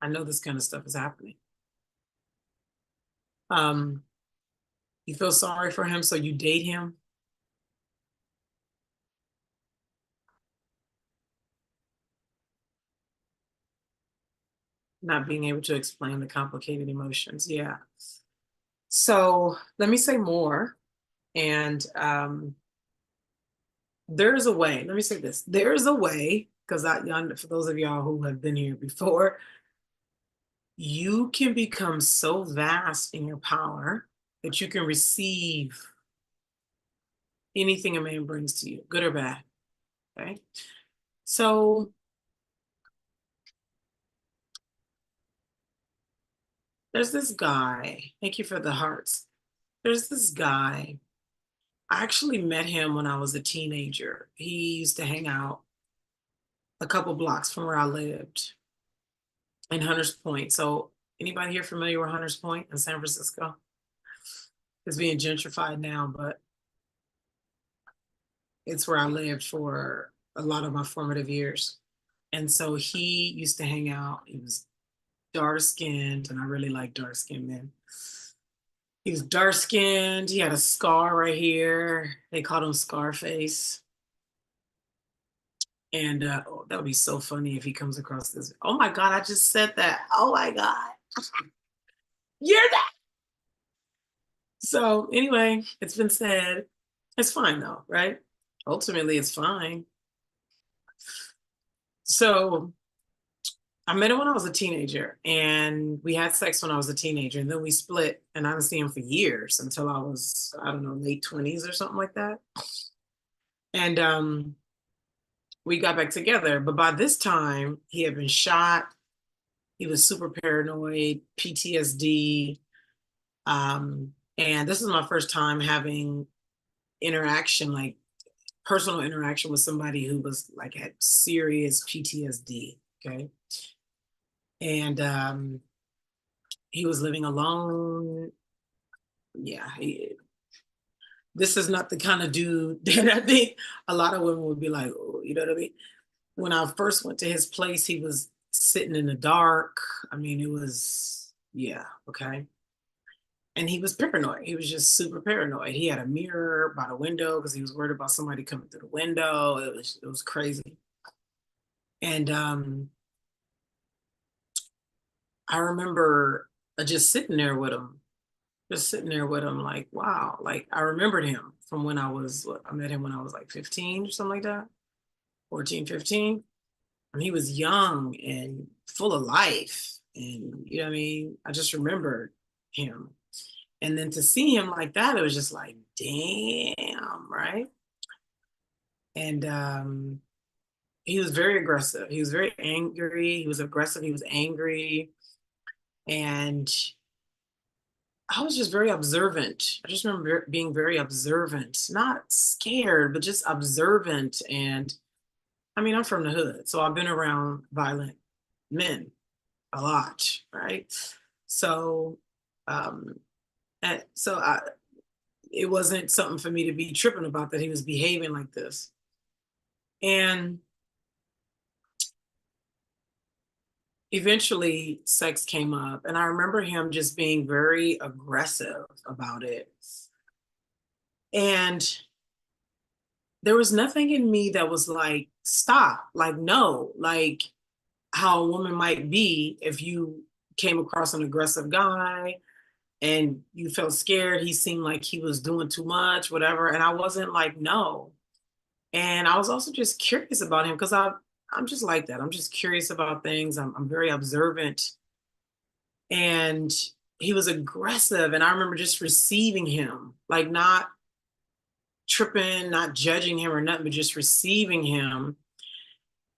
I know this kind of stuff is happening. Um, you feel sorry for him so you date him? Not being able to explain the complicated emotions. Yeah. So let me say more. And there is a way. Let me say this. There is a way, because for those of y'all who have been here before, you can become so vast in your power that you can receive anything a man brings to you, good or bad. Okay. So there's this guy. Thank you for the hearts. There's this guy. I actually met him when I was a teenager. He used to hang out a couple blocks from where I lived in Hunters Point. So anybody here familiar with Hunters Point in San Francisco? It's being gentrified now, but it's where I lived for a lot of my formative years. And so he used to hang out. He was dark skinned, and I really like dark skinned men. He was dark skinned. He had a scar right here. They called him Scarface. And that would be so funny if he comes across this. Oh my God, I just said that. Oh my God. You're that. So anyway, it's been said. It's fine though, right? Ultimately, it's fine. So I met him when I was a teenager, and we had sex when I was a teenager, and then we split, and I didn't see him for years until I was, I don't know, late 20s or something like that. And we got back together. But by this time, he had been shot. He was super paranoid, PTSD. And this is my first time having interaction, like personal interaction with somebody who was like had serious PTSD. Okay. And He was living alone. Yeah, this is not the kind of dude that I think a lot of women would be like, oh, you know what I mean? When I first went to his place, he was sitting in the dark. I mean, it was, yeah, okay. And he was paranoid. He was just super paranoid. He had a mirror by the window because he was worried about somebody coming through the window. It was crazy. And I remember just sitting there with him, like, wow. Like I remembered him from when I met him when I was like 15 or something like that, 14, 15. And he was young and full of life. And, you know what I mean? I just remembered him. And then to see him like that, it was just like, damn, right? And he was very aggressive. He was very angry. He was aggressive. He was angry. And I was just very observant. I just remember being very observant, not scared, but just observant. And I mean, I'm from the hood, so I've been around violent men a lot, right? So, um, and so it wasn't something for me to be tripping about that he was behaving like this. And eventually, sex came up, and I remember him just being very aggressive about it. And there was nothing in me that was like, stop, like, no, like how a woman might be if you came across an aggressive guy and you felt scared. He seemed like he was doing too much, whatever. And I wasn't like, no. And I was also just curious about him because I'm just like that. I'm just curious about things. I'm very observant. And he was aggressive. And I remember just receiving him, like not tripping, not judging him or nothing, but just receiving him.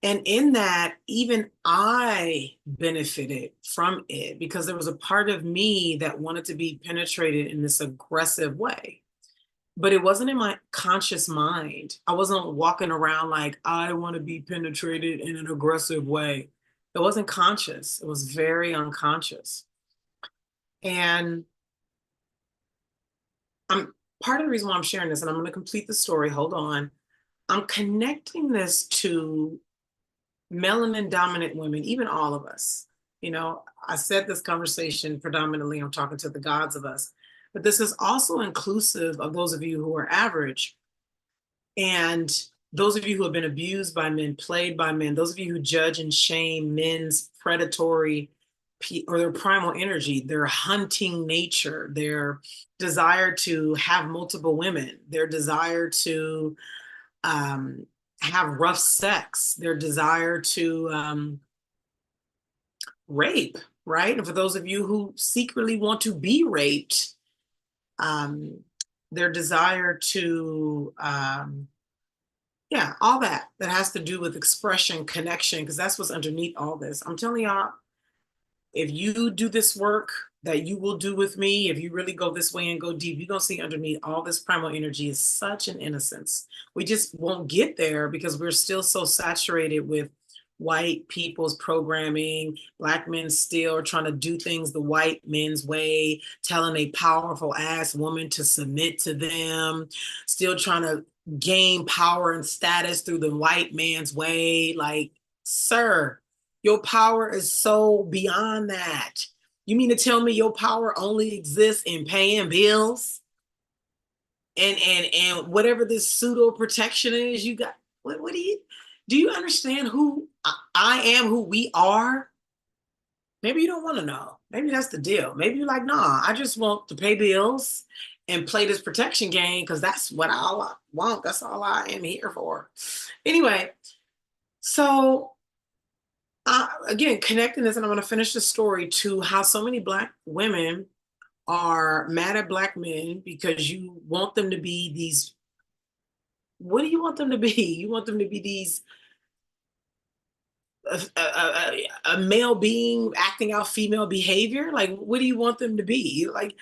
And in that, even I benefited from it because there was a part of me that wanted to be penetrated in this aggressive way. But it wasn't in my conscious mind. I wasn't walking around like, I want to be penetrated in an aggressive way. It wasn't conscious, it was very unconscious. And I'm part of the reason why I'm sharing this, and I'm going to complete the story. Hold on. I'm connecting this to melanin dominant women, even all of us. You know, I said this conversation predominantly, I'm talking to the gods of us, but this is also inclusive of those of you who are average and those of you who have been abused by men, played by men, those of you who judge and shame men's predatory or their primal energy, their hunting nature, their desire to have multiple women, their desire to um, have rough sex, their desire to rape, right? And for those of you who secretly want to be raped, um, their desire to, yeah, all that has to do with expression, connection, because that's what's underneath all this. I'm telling y'all, if you do this work that you will do with me, if you really go this way and go deep, you're going to see underneath all this primal energy is such an innocence. We just won't get there because we're still so saturated with white people's programming. Black men still are trying to do things the white men's way, telling a powerful ass woman to submit to them, still trying to gain power and status through the white man's way. Like, sir, your power is so beyond that. You mean to tell me your power only exists in paying bills and whatever this pseudo protection is you got? What do you understand who I am, who we are? Maybe you don't want to know. Maybe that's the deal. Maybe you're like, nah, I just want to pay bills and play this protection game because that's what I want. That's all I am here for. Anyway, so again, connecting this, and I'm going to finish the story to how so many Black women are mad at Black men because you want them to be these. What do you want them to be? You want them to be these a male being acting out female behavior? Like, what do you want them to be? Like,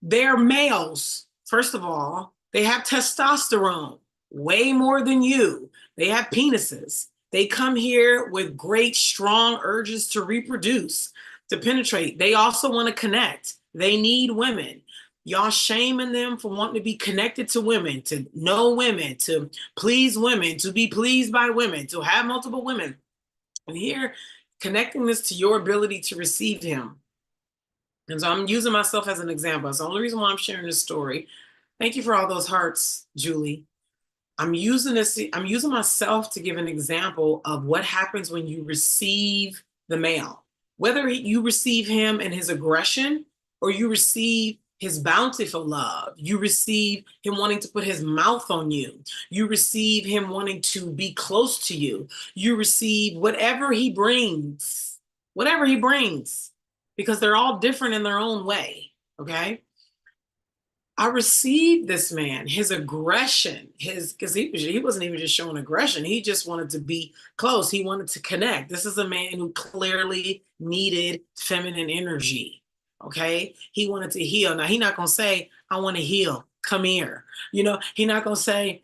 they're males, first of all. They have testosterone, way more than you. They have penises. They come here with great, strong urges to reproduce. to penetrate. They also want to connect. They need women. Y'all shaming them for wanting to be connected to women, to know women, to please women, to be pleased by women, to have multiple women. And here, connecting this to your ability to receive him. And so I'm using myself as an example. That's the only reason why I'm sharing this story. Thank you for all those hearts, Julie. I'm using myself to give an example of what happens when you receive the male. Whether you receive him and his aggression, or you receive his bountiful love, you receive him wanting to put his mouth on you, you receive him wanting to be close to you, you receive whatever he brings, because they're all different in their own way, okay? I received this man, his aggression, because he wasn't even just showing aggression. He just wanted to be close. He wanted to connect. This is a man who clearly needed feminine energy. Okay. He wanted to heal. Now, he's not going to say, I want to heal. Come here. He's not going to say,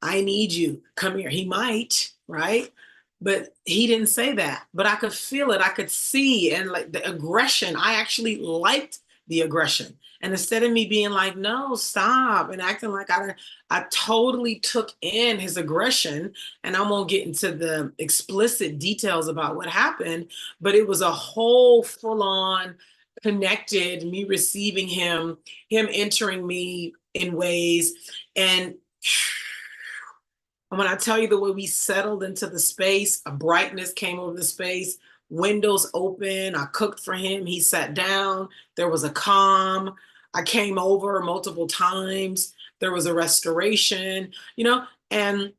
I need you. Come here. He might, right? But he didn't say that. But I could feel it. I could see. And like the aggression, I actually liked the aggression. And instead of me being like, no, stop, and acting like I totally took in his aggression, and I won't get into the explicit details about what happened, but it was a whole full-on connected, me receiving him entering me in ways. And when I tell you the way we settled into the space, a brightness came over the space, windows open, I cooked for him, he sat down, there was a calm. I came over multiple times. There was a restoration, and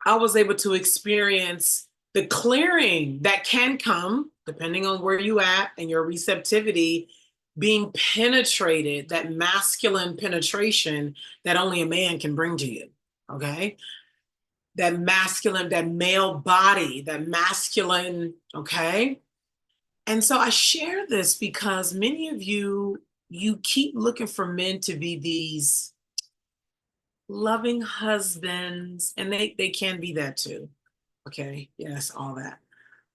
I was able to experience the clearing that can come, depending on where you at and your receptivity, being penetrated, that masculine penetration that only a man can bring to you, okay? That masculine, that male body, that masculine, okay? And so I share this because many of you keep looking for men to be these loving husbands, and they can be that too. Okay, yes, all that.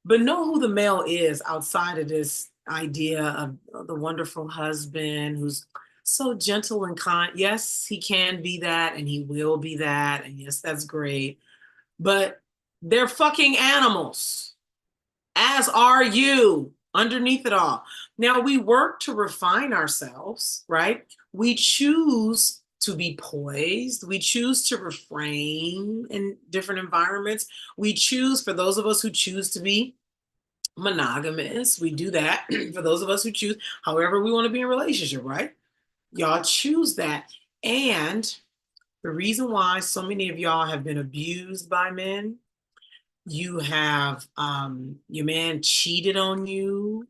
But know who the male is outside of this idea of the wonderful husband who's so gentle and kind. Yes, he can be that, and he will be that, and yes, that's great. But they're fucking animals, as are you. Underneath it all. Now we work to refine ourselves, right? We choose to be poised. We choose to refrain in different environments. We choose, for those of us who choose to be monogamous, we do that. For those of us who choose, however we want to be in a relationship, right? Y'all choose that. And the reason why so many of y'all have been abused by men, you have your man cheated on you.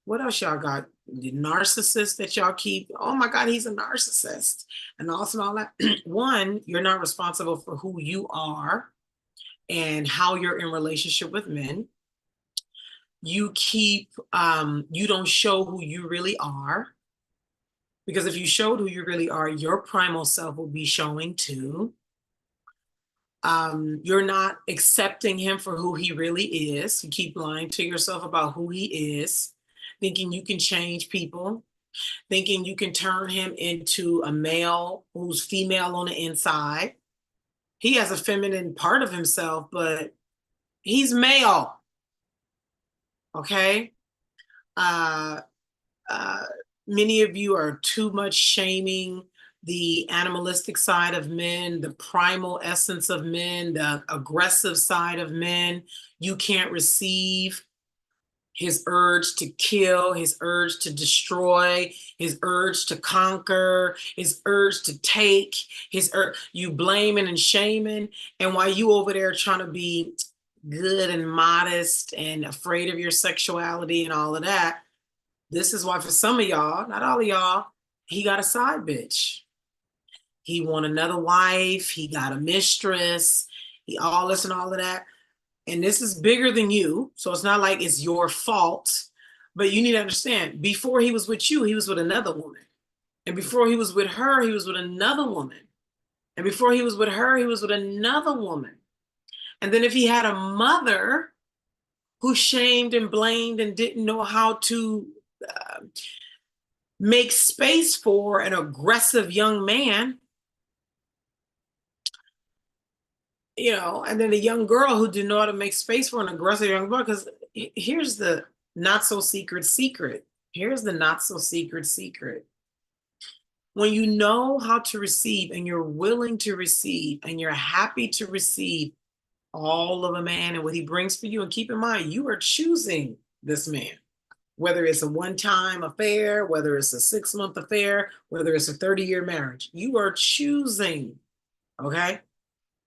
What else y'all got? The narcissist that y'all keep. Oh my God, he's a narcissist. And also all that. One, you're not responsible for who you are and how you're in relationship with men. You you don't show who you really are. Because if you showed who you really are, your primal self will be showing too. You're not accepting him for who he really is. You keep lying to yourself about who he is, thinking you can change people, thinking you can turn him into a male who's female on the inside. He has a feminine part of himself, but he's male. Okay? Many of you are too much shaming the animalistic side of men, the primal essence of men, the aggressive side of men. You can't receive his urge to kill, his urge to destroy, his urge to conquer, his urge to take, you blaming and shaming. And while you over there trying to be good and modest and afraid of your sexuality and all of that, this is why for some of y'all, not all of y'all, he got a side bitch. He want another wife. He got a mistress. He all this and all of that. And this is bigger than you. So it's not like it's your fault. But you need to understand, before he was with you, he was with another woman. And before he was with her, he was with another woman. And before he was with her, he was with another woman. And then if he had a mother, who shamed and blamed and didn't know how to make space for an aggressive young man, and then a young girl who didn't know how to make space for an aggressive young boy. Because here's the not so secret secret. Here's the not so secret secret. When you know how to receive and you're willing to receive and you're happy to receive all of a man and what he brings for you, and keep in mind, you are choosing this man, whether it's a one-time affair, whether it's a 6-month affair, whether it's a 30-year marriage, you are choosing, okay?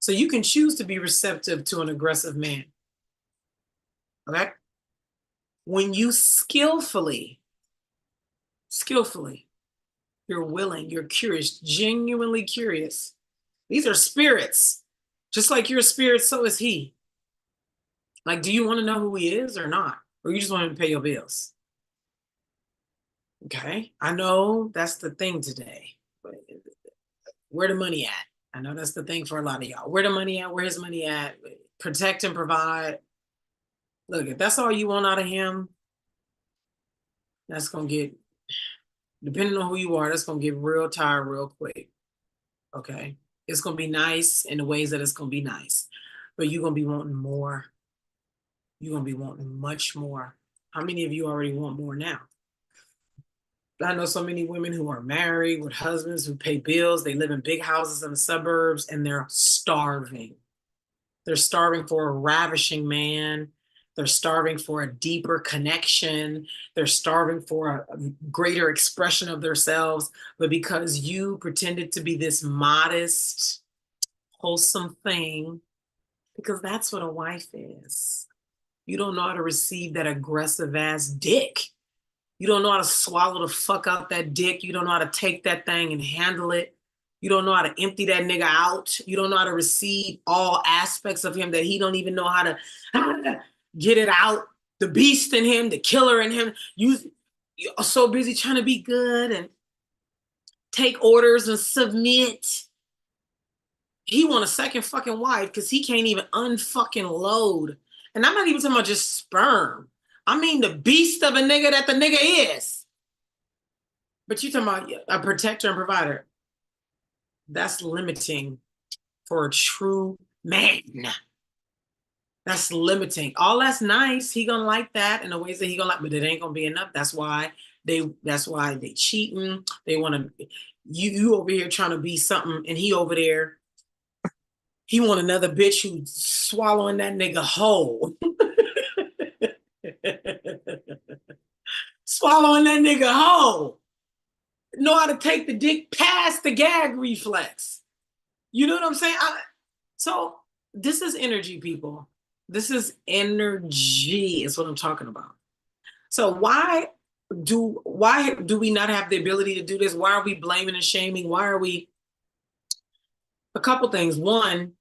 So you can choose to be receptive to an aggressive man, okay? When you skillfully, you're willing, you're curious, genuinely curious. These are spirits. Just like you're a spirit, so is he. Like, do you want to know who he is or not? Or you just want him to pay your bills? Okay, I know that's the thing today. Where the money at? I know that's the thing for a lot of y'all. Where the money at? Where his money at? Protect and provide. Look, if that's all you want out of him, that's going to get, depending on who you are, that's going to get real tired real quick. Okay? It's going to be nice in the ways that it's going to be nice. But you're going to be wanting more. You're going to be wanting much more. How many of you already want more now? I know so many women who are married with husbands who pay bills. They live in big houses in the suburbs and they're starving. They're starving for a ravishing man. They're starving for a deeper connection. They're starving for a greater expression of themselves. But because you pretended to be this modest, wholesome thing, because that's what a wife is. You don't know how to receive that aggressive ass dick. You don't know how to swallow the fuck out that dick. You don't know how to take that thing and handle it. You don't know how to empty that nigga out. You don't know how to receive all aspects of him that he don't even know how to get it out. The beast in him, the killer in him. You're so busy trying to be good and take orders and submit. He want a second fucking wife because he can't even unfucking load. And I'm not even talking about just sperm. I mean the beast of a nigga that the nigga is. But you talking about a protector and provider. That's limiting for a true man. That's limiting. All that's nice. He gonna like that in the ways that he gonna like, but it ain't gonna be enough. That's why they cheating. They want to, you over here trying to be something, and he over there, he want another bitch who's swallowing that nigga whole. Swallowing that nigga whole. Know how to take the dick past the gag reflex. You know what I'm saying? So this is energy, people. This is energy is what I'm talking about. So why do we not have the ability to do this? Why are we blaming and shaming? Why are we? A couple things. One,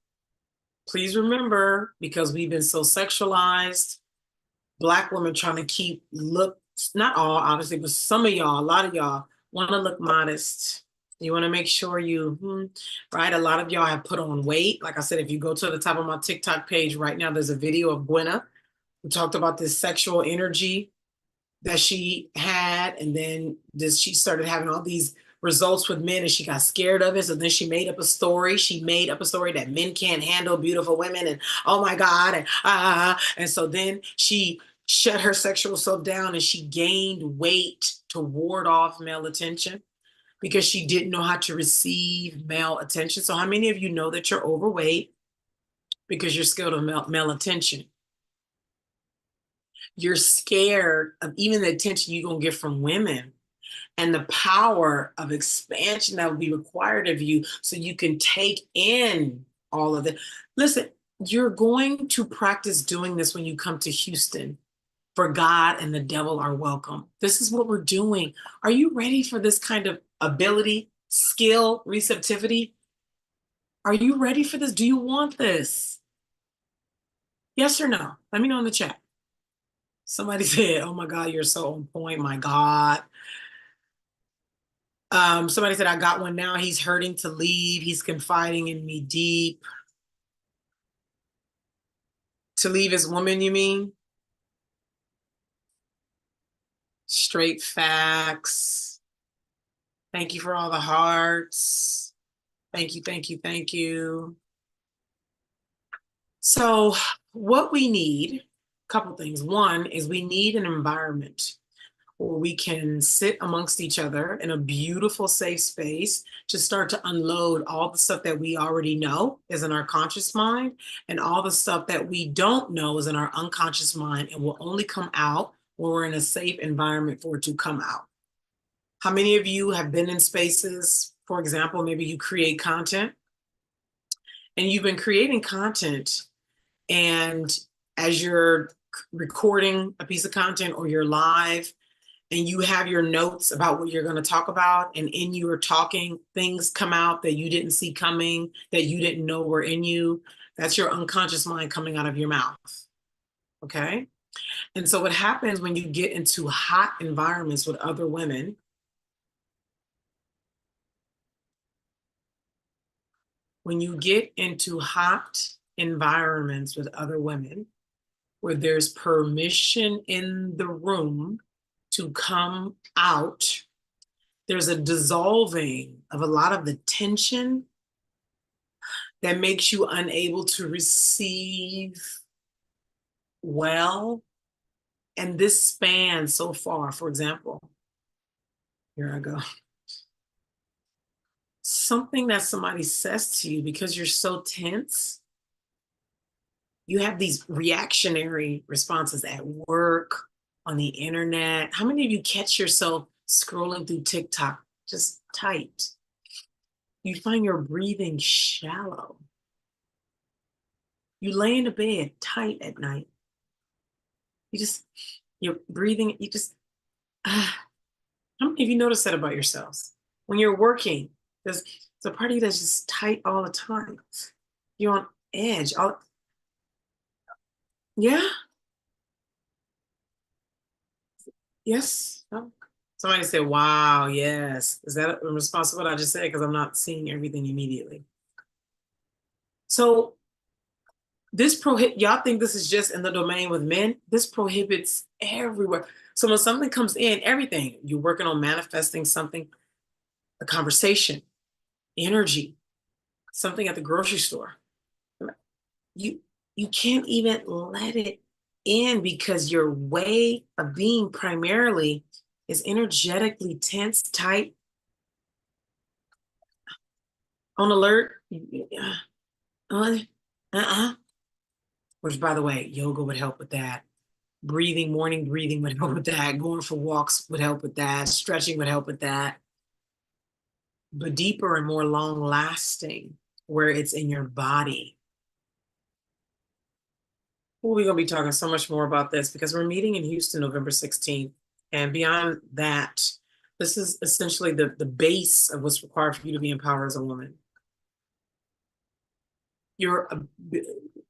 please remember, because we've been so sexualized, Black women trying to not all, obviously, but some of y'all, a lot of y'all want to look modest. You want to make sure right? A lot of y'all have put on weight. Like I said, if you go to the top of my TikTok page right now, there's a video of Gwenna who talked about this sexual energy that she had. And then she started having all these results with men and she got scared of it. So then she made up a story. She made up a story that men can't handle beautiful women and oh my God. And so then she shut her sexual self down and she gained weight to ward off male attention because she didn't know how to receive male attention. So how many of you know that you're overweight because you're scared of male attention? You're scared of even the attention you're going to get from women and the power of expansion that will be required of you so you can take in all of it. Listen, you're going to practice doing this when you come to Houston. For God and the devil are welcome. This is what we're doing. Are you ready for this kind of ability, skill, receptivity? Are you ready for this? Do you want this? Yes or no? Let me know in the chat. Somebody said, oh my God, you're so on point. My God. Somebody said, I got one now. He's hurting to leave. He's confiding in me deep. To leave his woman, you mean? Straight facts. Thank you for all the hearts. Thank you, thank you, thank you. So what we need, a couple things. One is we need an environment where we can sit amongst each other in a beautiful, safe space to start to unload all the stuff that we already know is in our conscious mind, and all the stuff that we don't know is in our unconscious mind and will only come out when we're in a safe environment for it to come out. How many of you have been in spaces, for example, maybe you create content and you've been creating content, and as you're recording a piece of content or you're live, and you have your notes about what you're going to talk about, and in you are talking, things come out that you didn't see coming, that you didn't know were in you. That's your unconscious mind coming out of your mouth. Okay? And so what happens when you get into hot environments with other women, when you get into hot environments with other women, where there's permission in the room to come out, there's a dissolving of a lot of the tension that makes you unable to receive well. And this spans so far. For example, here I go. Something that somebody says to you, because you're so tense, you have these reactionary responses at work, on the internet. How many of you catch yourself scrolling through TikTok just tight? You find your breathing shallow. You lay in the bed tight at night. You're breathing, how many of you notice that about yourselves? When you're working, there's a part of you that's just tight all the time. You're on edge. Yeah? Yes? No? Somebody said, wow, yes. Is that a response to what I just said? Because I'm not seeing everything immediately. So y'all think this is just in the domain with men? This prohibits everywhere. So when something comes in, everything, you're working on manifesting something, a conversation, energy, something at the grocery store. You can't even let it in because your way of being primarily is energetically tense, tight, on alert. Which, by the way, yoga would help with that. Breathing, morning breathing would help with that. Going for walks would help with that. Stretching would help with that. But deeper and more long lasting, where it's in your body. We're going to be talking so much more about this because we're meeting in Houston November 16th. And beyond that, this is essentially the base of what's required for you to be empowered as a woman.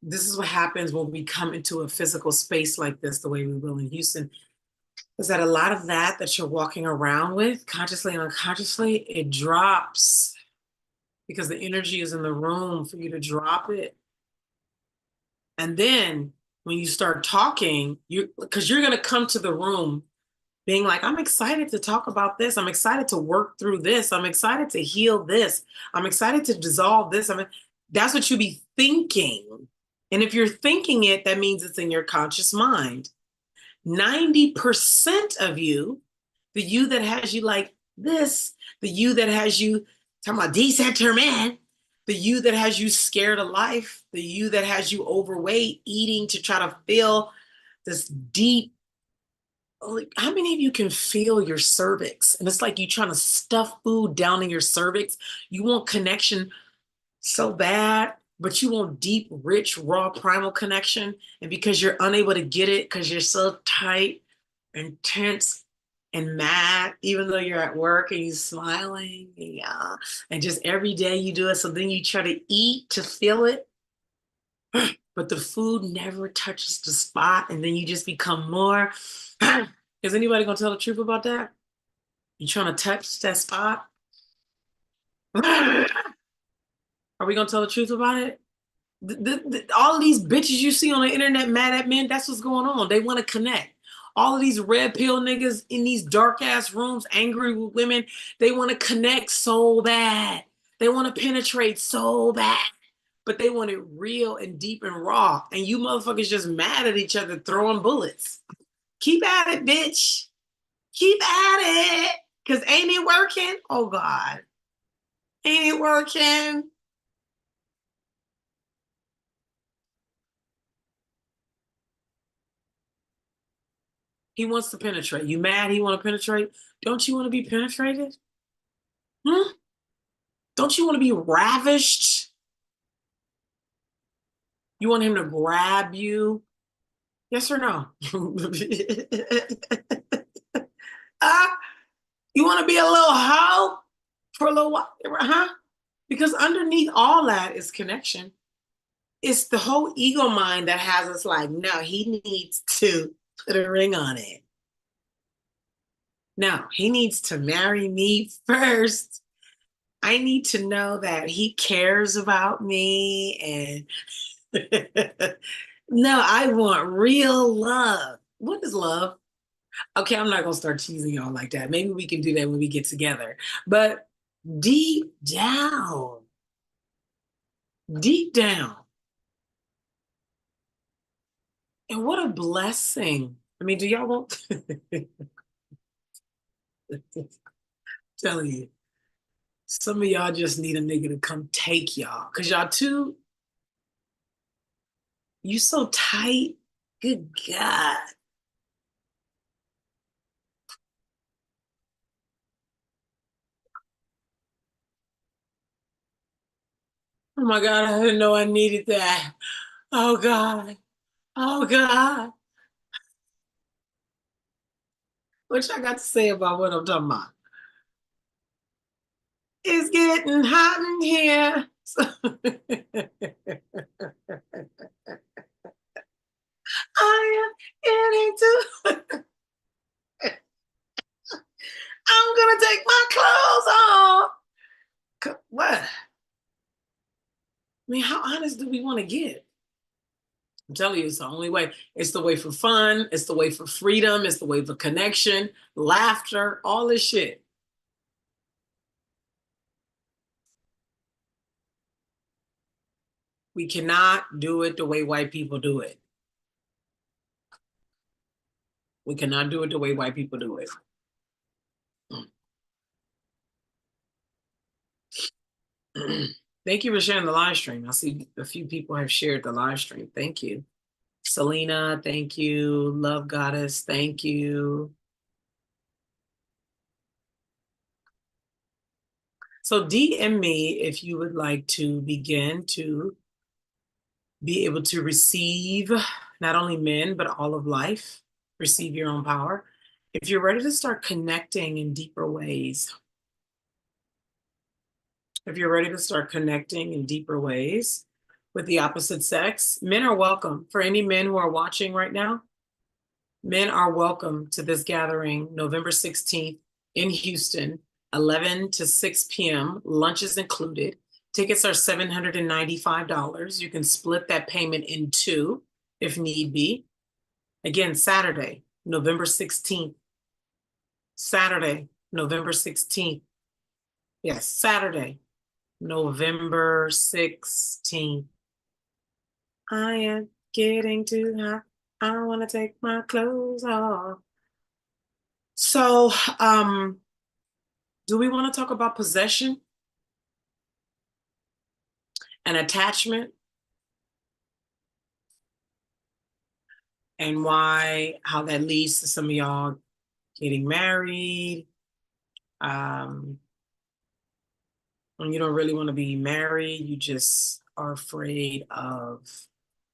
This is what happens when we come into a physical space like this, the way we will in Houston, is that a lot of that you're walking around with, consciously and unconsciously, it drops because the energy is in the room for you to drop it. And then when you start talking, because you're going to come to the room being like, I'm excited to talk about this. I'm excited to work through this. I'm excited to heal this. I'm excited to dissolve this. That's what you be thinking. And if you're thinking it, that means it's in your conscious mind. 90% of you, the you that has you like this, the you that has you talking about decenter man, the you that has you scared of life, the you that has you overweight, eating to try to feel this deep. How many of you can feel your cervix? And it's like you trying to stuff food down in your cervix. You want connection so bad, but you want deep, rich, raw, primal connection. And because you're unable to get it, because you're so tight and tense and mad, even though you're at work and you're smiling, yeah, and just every day you do it. So then you try to eat to feel it, but the food never touches the spot. And then you just become more. Is anybody gonna tell the truth about that? You trying to touch that spot? Are we gonna tell the truth about it? All of these bitches you see on the internet mad at men, that's what's going on. They want to connect. All of these red pill niggas in these dark ass rooms, angry with women, they want to connect so bad. They want to penetrate so bad, but they want it real and deep and raw. And you motherfuckers just mad at each other, throwing bullets. Keep at it, bitch. Keep at it. Because ain't it working? Oh, God. Ain't it working? He wants to penetrate. You mad he want to penetrate? Don't you want to be penetrated? Hmm? Don't you want to be ravished? You want him to grab you? Yes or no? You want to be a little hoe for a little while? Huh? Because underneath all that is connection. It's the whole ego mind that has us like, no, he needs to put a ring on it. No, he needs to marry me first. I need to know that he cares about me. And no, I want real love. What is love? Okay, I'm not going to start teasing y'all like that. Maybe we can do that when we get together. But deep down, deep down, and what a blessing. I mean, do y'all want? Telling you, some of y'all just need a nigga to come take y'all. Cause y'all too, you so tight. Good God. Oh my God, I didn't know I needed that. Oh God. Oh God. What y'all got to say about what I'm talking about? It's getting hot in here. So I am getting to I'm gonna take my clothes off. What? I mean, how honest do we want to get? I'm telling you, it's the only way. It's the way for fun. It's the way for freedom. It's the way for connection, laughter, all this shit. We cannot do it the way white people do it. We cannot do it the way white people do it. Thank you for sharing the live stream. I see a few people have shared the live stream. Thank you. Selena, thank you. Love Goddess, thank you. So DM me if you would like to begin to be able to receive not only men, but all of life, receive your own power. If you're ready to start connecting in deeper ways, if you're ready to start connecting in deeper ways with the opposite sex, men are welcome. For any men who are watching right now, men are welcome to this gathering November 16th in Houston, 11 to 6 p.m. Lunch is included. Tickets are $795. You can split that payment in two if need be. Again, Saturday, November 16th. Saturday, November 16th. Yes, Saturday, November 16th. I am getting too hot. I want to take my clothes off. So, do we want to talk about possession and attachment and how that leads to some of y'all getting married? When you don't really want to be married, you just are afraid of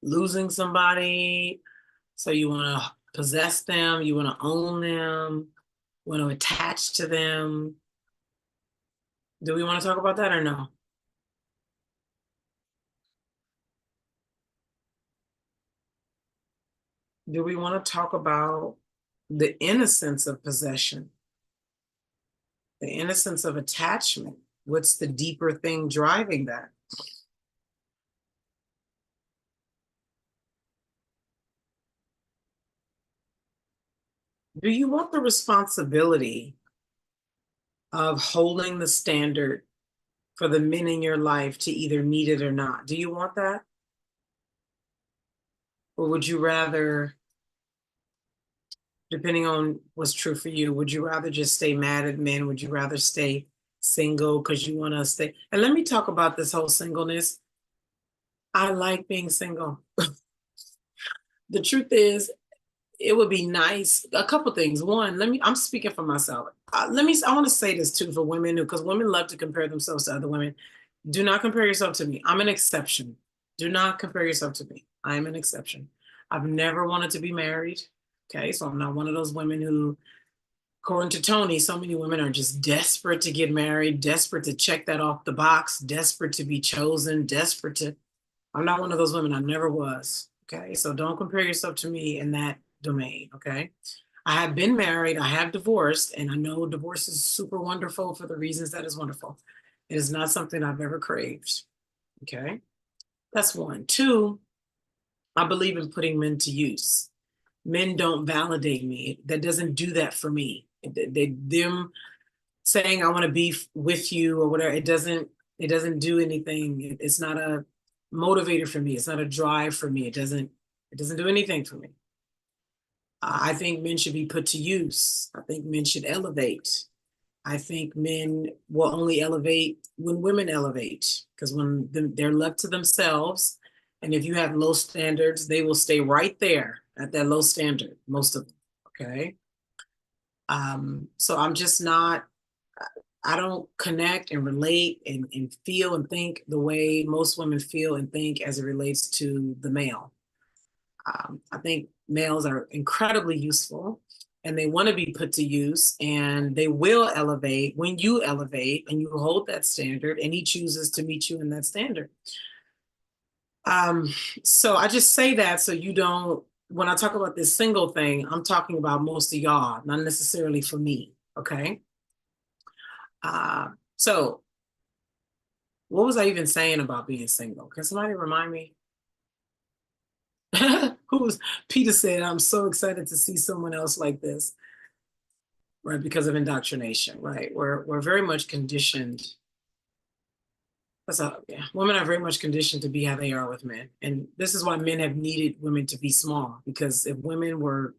losing somebody. So you want to possess them, you want to own them, want to attach to them. Do we want to talk about that or no? Do we want to talk about the innocence of possession, the innocence of attachment? What's the deeper thing driving that? Do you want the responsibility of holding the standard for the men in your life to either meet it or not? Do you want that? Or would you rather, depending on what's true for you, would you rather just stay mad at men? Would you rather stay single because you want to stay? And let me talk about this whole singleness. I like being single. The truth is, it would be nice. A couple things. One, I'm speaking for myself. I want to say this too for women, because women love to compare themselves to other women. Do not compare yourself to me. I'm an exception. Do not compare yourself to me. I am an exception. I've never wanted to be married. Okay, so I'm not one of those women who, according to Tony, so many women are just desperate to get married, desperate to check that off the box, desperate to be chosen, desperate to. I'm not one of those women. I never was. Okay, so don't compare yourself to me in that domain. Okay, I have been married, I have divorced, and I know divorce is super wonderful for the reasons that is wonderful. It is not something I've ever craved. Okay, that's one. Two, I believe in putting men to use. Men don't validate me. That doesn't do that for me. Them saying I want to be with you or whatever, it doesn't do anything. It's not a motivator for me. It's not a drive for me. It doesn't do anything for me. I think men should be put to use. I think men should elevate. I think men will only elevate when women elevate, because when they're left to themselves, and if you have low standards, they will stay right there at that low standard, most of them. Okay. So I'm just not, I don't connect and relate and feel and think the way most women feel and think as it relates to the male. I think males are incredibly useful and they want to be put to use, and they will elevate when you elevate and you hold that standard and he chooses to meet you in that standard. Um, so I just say that so you don't, when I talk about this single thing, I'm talking about most of y'all, not necessarily for me. Okay. So what was I even saying about being single? Can somebody remind me? Who's Peter said, I'm so excited to see someone else like this, right? Because of indoctrination, right? We're very much conditioned. Yeah. Women are very much conditioned to be how they are with men. And this is why men have needed women to be small, because if women were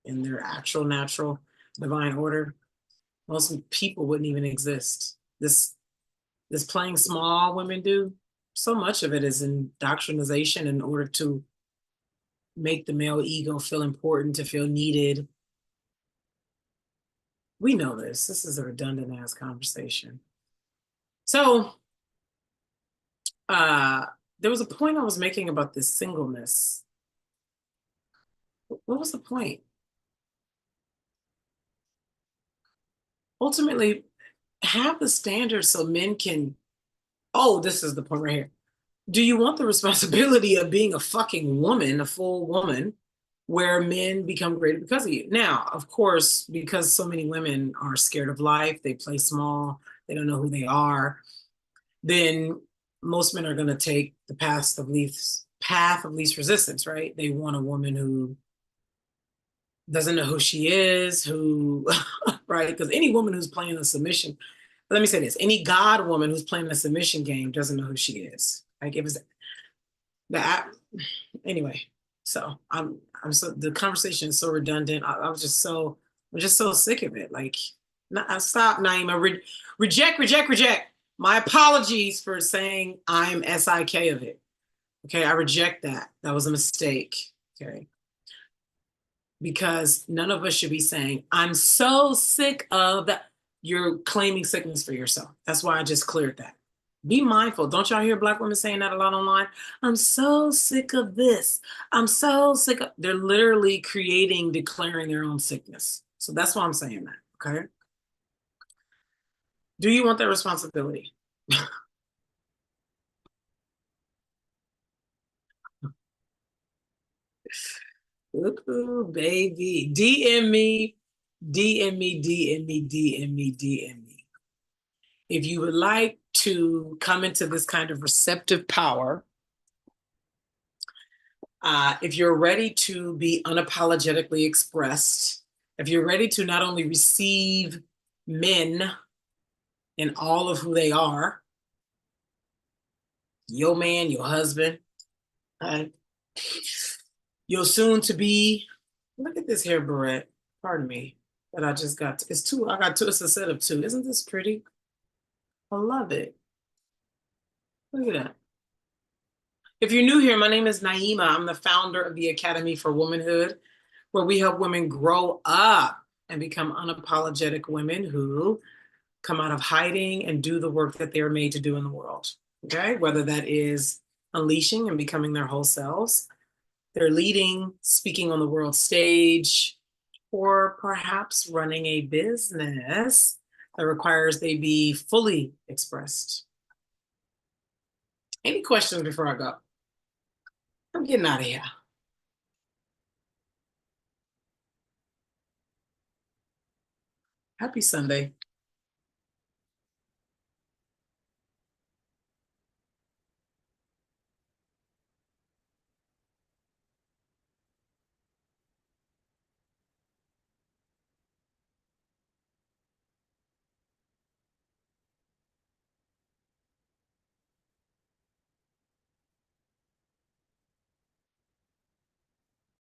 in their actual, natural, divine order, most people wouldn't even exist. This playing small women do, so much of it is indoctrination in order to make the male ego feel important, to feel needed. We know this. This is a redundant ass conversation. So uh there was a point I was making about this singleness. What was the point? Ultimately, have the standards so men can, oh, this is the point right here. Do you want the responsibility of being a fucking woman, a full woman, where men become greater because of you? Now, of course, because so many women are scared of life, they play small, they don't know who they are, then most men are going to take the path of least resistance, right? They want a woman who doesn't know who she is, who, right? Because any woman who's playing a submission, let me say this, any God woman who's playing a submission game doesn't know who she is. Like it was that, anyway. So I'm so, the conversation is so redundant. I'm just so sick of it. Like, stop, Naima. Reject. My apologies for saying I'm SIK of it. Okay, I reject that. That was a mistake. Okay. Because none of us should be saying, I'm so sick of that. You're claiming sickness for yourself. That's why I just cleared that. Be mindful. Don't y'all hear Black women saying that a lot online? I'm so sick of this. I'm so sick of. They're literally declaring their own sickness. So that's why I'm saying that. Okay. Do you want that responsibility? Ooh, baby. DM me, DM me, DM me, DM me, DM me. If you would like to come into this kind of receptive power, if you're ready to be unapologetically expressed If you're ready to not only receive men in all of who they are, your man, your husband, your soon to be, look at this hair barrette, pardon me, that I just got. It's two, I got two, it's a set of two. Isn't this pretty? I love it. Look at that. If you're new here, my name is Naima. I'm the founder of the Academy for Womanhood, where we help women grow up and become unapologetic women who come out of hiding and do the work that they're made to do in the world. Okay, whether that is unleashing and becoming their whole selves, they're leading, speaking on the world stage, or perhaps running a business that requires they be fully expressed. Any questions before I go? I'm getting out of here. Happy Sunday.